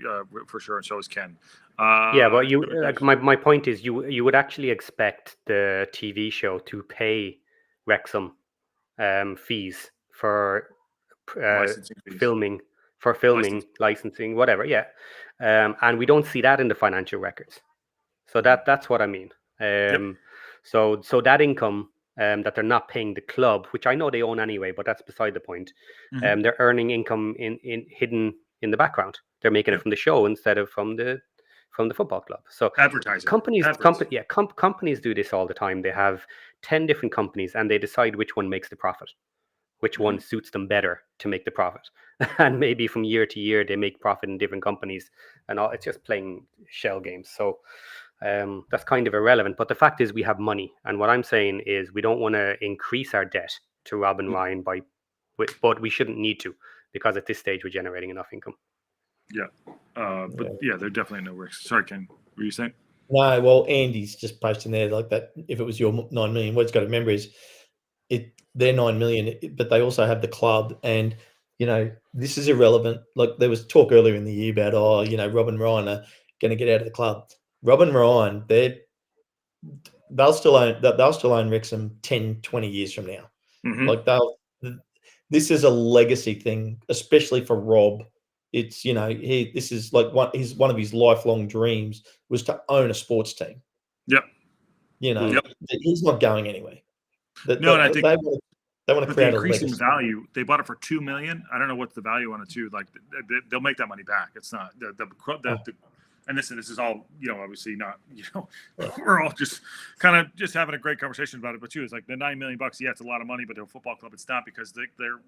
for sure, and so is Ken. Yeah, but you like my point is you would actually expect the TV show to pay Wrexham fees for filming, licensing, whatever. Yeah, and we don't see that in the financial records. So that's what I mean. So that income that they're not paying the club, which I know they own anyway, but that's beside the point. They're earning income in hidden in the background. They're making it from the show instead of from the football club. So advertising. Companies do this all the time. They have 10 different companies and they decide which one makes the profit, which one suits them better to make the profit. And maybe from year to year they make profit in different companies, and it's just playing shell games. So that's kind of irrelevant. But the fact is we have money, and what I'm saying is we don't want to increase our debt to Robin Ryan but we shouldn't need to, because at this stage we're generating enough income. Yeah. But yeah, they're definitely no risks. Sorry, Ken, what were you saying? No, well, Andy's just posting there like that. If it was your 9 million, what it's got to remember is they're 9 million, but they also have the club, and this is irrelevant. Like there was talk earlier in the year about Robin Ryan are going to get out of the club. Robin Ryan, they'll still own Wrexham 10, 20 years from now. Like this is a legacy thing, especially for Rob. It's this is like one of his lifelong dreams was to own a sports team. Yep. He's not going anywhere. And I think they want to create a increasing legacy. value. They bought it for $2 million. I don't know what's the value on it too. Like they'll make that money back. It's not and this is all, obviously not, we're all just kind of just having a great conversation about it. But too, it's like the $9 million, yeah, it's a lot of money, but they're a football club, it's not, because they're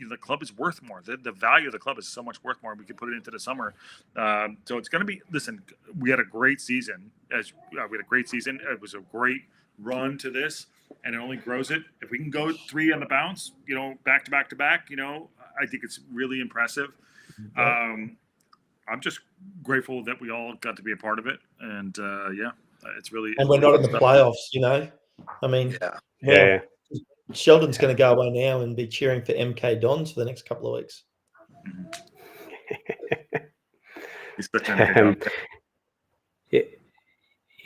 the club is worth more. The value of the club is so much worth more. We could put it into the summer. So it's going to be, listen, we had a great season. It was a great run to this, and it only grows it. If we can go 3 on the bounce, back to back to back, I think it's really impressive. I'm just grateful that we all got to be a part of it, and it's really. And we're not in the playoffs, I mean, yeah. Sheldon's going to go away now and be cheering for MK Dons for the next couple of weeks.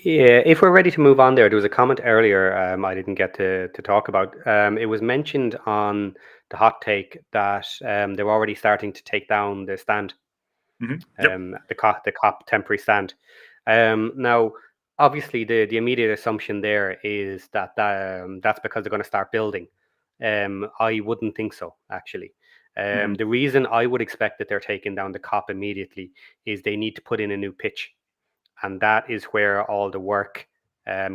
Yeah, if we're ready to move on there was a comment earlier I didn't get to talk about. It was mentioned on the hot take that they're already starting to take down the stand. The cop temporary stand. Now, obviously, the immediate assumption there is that that's because they're going to start building. I wouldn't think so, actually. The reason I would expect that they're taking down the cop immediately is they need to put in a new pitch, and that is where all the work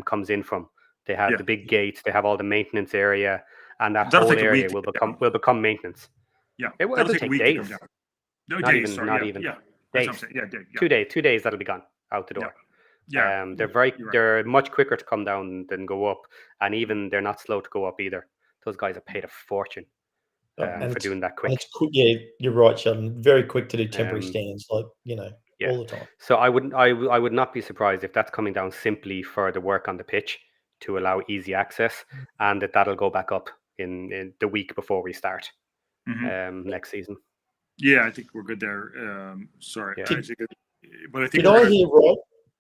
comes in from. They have the big gates, they have all the maintenance area, and that whole area will become maintenance. Yeah, it'll take days. No, not days, even, sorry, not even yeah. days. Yeah, 2 days that'll be gone out the door. Yeah. They're much quicker to come down than go up, and even they're not slow to go up either. Those guys are paid a fortune for doing that quick. It's quick, yeah, you're right, Sheldon. Very quick to do temporary stands, Yeah. all the time. So I would not be surprised if that's coming down simply for the work on the pitch to allow easy access, and that'll go back up in the week before we start next season. Yeah, I think we're good there. Sorry, Yeah. but I think Did I hear right,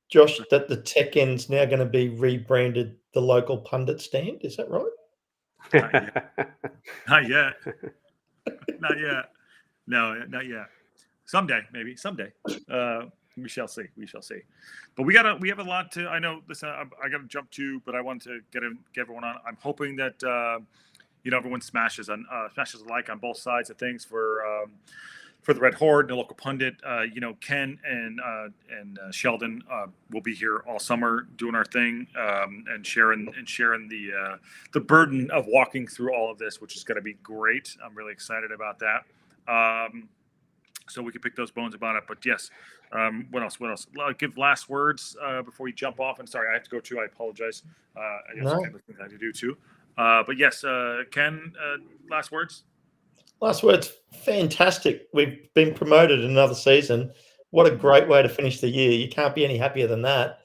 Josh, that the tech end's now going to be rebranded the local pundit stand? Is that right? Not yet. Not yet. No, not yet. Someday, maybe someday. We shall see. We shall see. But we have a lot to. I know. Listen, I got to jump to, but I want to get everyone on. I'm hoping that everyone smashes a like on both sides of things for the Red Horde, the local pundit. Ken and Sheldon will be here all summer doing our thing and sharing the burden of walking through all of this, which is going to be great. I'm really excited about that. So we can pick those bones about it. But yes, what else? I'll give last words before you jump off. And sorry, I have to go too. I apologize. I guess I have to do too. But yes, Ken, last words. Last words, fantastic. We've been promoted another season. What a great way to finish the year. You can't be any happier than that.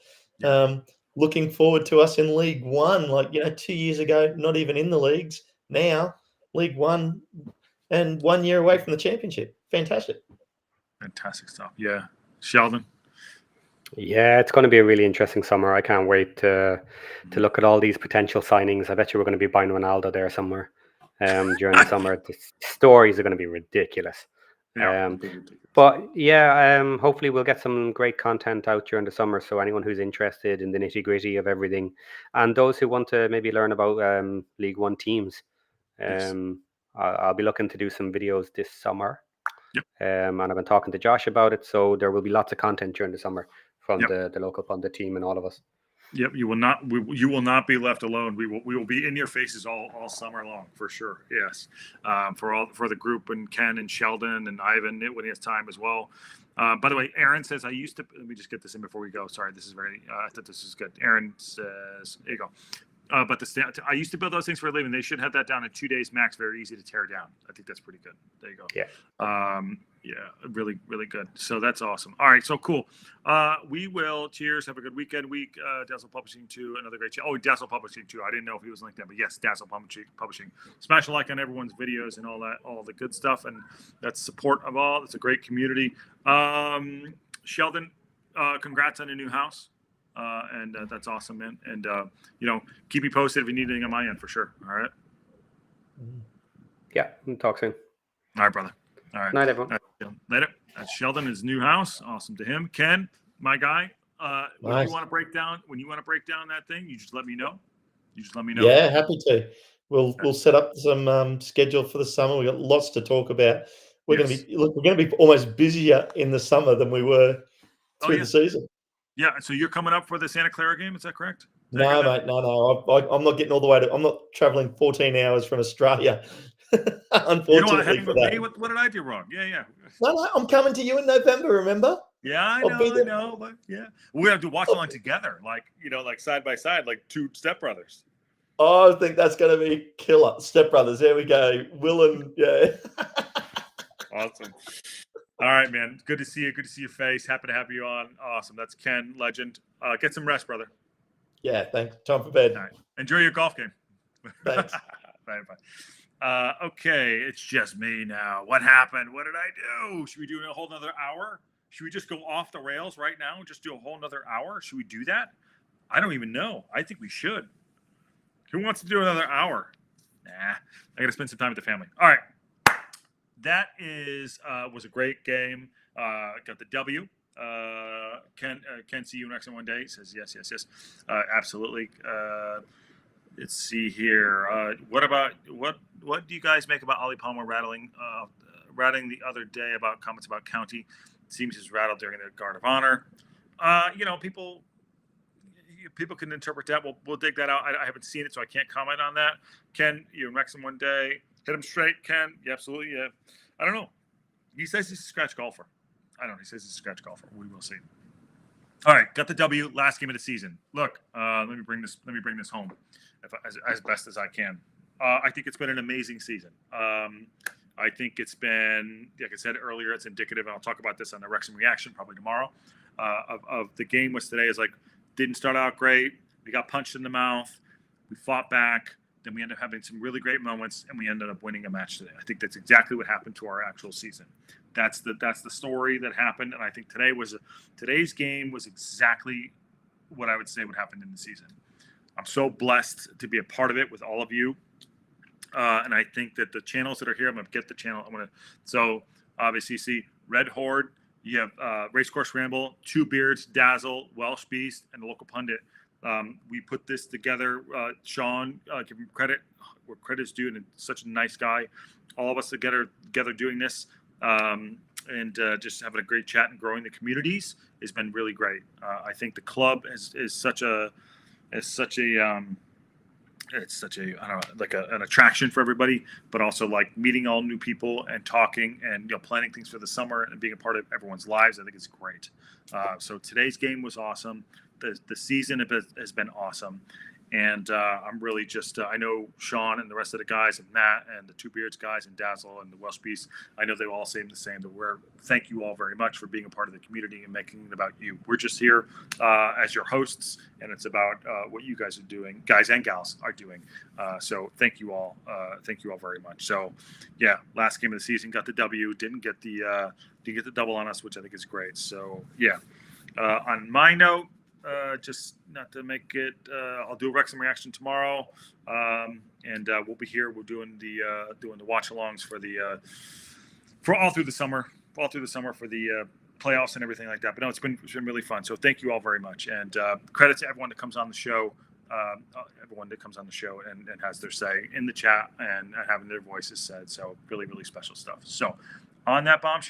Looking forward to us in League One, 2 years ago, not even in the leagues. Now, League One and 1 year away from the championship. Fantastic. Fantastic stuff. Yeah. Sheldon. Yeah, it's going to be a really interesting summer. I can't wait to look at all these potential signings. I bet you we're going to be buying Ronaldo there somewhere during the summer. The stories are going to be ridiculous. But yeah, hopefully we'll get some great content out during the summer. So anyone who's interested in the nitty gritty of everything, and those who want to maybe learn about League One teams, I'll be looking to do some videos this summer. Yep. And I've been talking to Josh about it, so there will be lots of content during the summer from the local pundit team and all of us. Yep, you will not be left alone. We will be in your faces all summer long for sure. Yes, for the group and Ken and Sheldon and Ivan when he has time as well. By the way, Aaron says I used to. Let me just get this in before we go. Sorry, this is very. I thought this is good. Aaron says, "There you go." But I used to build those things for a living. They should have that down in 2 days max. Very easy to tear down. I think that's pretty good. There you go. Yeah. Yeah, really, really good. So that's awesome. All right, so cool. We will. Cheers. Have a good weekend. Dazzle Publishing 2, another great channel. Oh, Dazzle Publishing 2. I didn't know if he was linked in, but yes, Dazzle Publishing. Smash a like on everyone's videos and all that, all the good stuff, and that's support of all. It's a great community. Sheldon, congrats on your new house. And that's awesome, man. And keep me posted if you need anything on my end for sure. All right. Yeah, we'll talk soon. All right, brother. All right. Night, everyone. Later. That's Sheldon, his new house. Awesome to him. Ken, my guy. When you want to break down that thing, you just let me know. Yeah, happy to. We'll set up some schedule for the summer. We've got lots to talk about. We're going to be almost busier in the summer than we were through the season. Yeah, so you're coming up for the Santa Clara game, is that correct? No, mate, no. I'm not getting all the way I'm not traveling 14 hours from Australia. Unfortunately, what did I do wrong? Yeah. No, I'm coming to you in November. Remember? Yeah, I know, but yeah, we have to watch along together, like side by side, like two stepbrothers. Oh, I think that's going to be killer. Stepbrothers. There we go. Will and Awesome. All right, man. Good to see you. Good to see your face. Happy to have you on. Awesome. That's Ken, legend. Get some rest, brother. Yeah, thanks. Time for bed. All right. Enjoy your golf game. Thanks. Bye. Okay, it's just me now. What happened? What did I do? Should we do a whole nother hour? Should we just go off the rails right now and just do a whole nother hour? Should we do that? I don't even know. I think we should. Who wants to do another hour? Nah, I got to spend some time with the family. All right. That was a great game. Got the W. Can see you in Wrexham one day. Says yes. Absolutely. Let's see here. What do you guys make about Ollie Palmer rattling the other day about comments about County? It seems he's rattled during the Guard of Honor. People can interpret that. We'll dig that out. I haven't seen it, so I can't comment on that. Ken, you're in Wrexham one day. Hit him straight, Ken. Yeah, absolutely. Yeah. I don't know. He says he's a scratch golfer. I don't know. He says he's a scratch golfer. We will see. All right, got the W. Last game of the season. Look, let me bring this home as best as I can. I think it's been an amazing season. I think it's been, like I said earlier, it's indicative, and I'll talk about this on the Wrexham reaction probably tomorrow, of the game was today is like, didn't start out great. We got punched in the mouth. We fought back. Then we ended up having some really great moments, and we ended up winning a match today. I think that's exactly what happened to our actual season. That's the story that happened, and I think today's game was exactly what I would say would happen in the season. I'm so blessed to be a part of it with all of you, and I think that the channels that are here, I'm going to get the channel. So obviously, you see Red Horde, you have Racecourse Ramble, Two Beards, Dazzle, Welsh Beast, and the Local Pundit. We put this together. Sean, give him credit where credit's due, and such a nice guy. All of us together doing this, and just having a great chat and growing the communities has been really great. I think the club is such a I don't know, like an attraction for everybody, but also like meeting all new people and talking and planning things for the summer and being a part of everyone's lives. I think it's great. So today's game was awesome. The season has been awesome, and I'm really just I know Sean and the rest of the guys and Matt and the Two Beards guys and Dazzle and the Welsh Beast. I know they all say the same. That thank you all very much for being a part of the community and making it about you. We're just here as your hosts, and it's about what you guys are doing, guys and gals are doing. So thank you all very much. So yeah, last game of the season, got the W, didn't get the double on us, which I think is great. So yeah, on my note. Just not to make it, I'll do a Wrexham reaction tomorrow, and we'll be here. We're doing the watch-alongs for all through the summer for the playoffs and everything like that. But no, it's been really fun. So thank you all very much, and credit to everyone that comes on the show, and has their say in the chat and having their voices said. So really, really special stuff. So on that bombshell.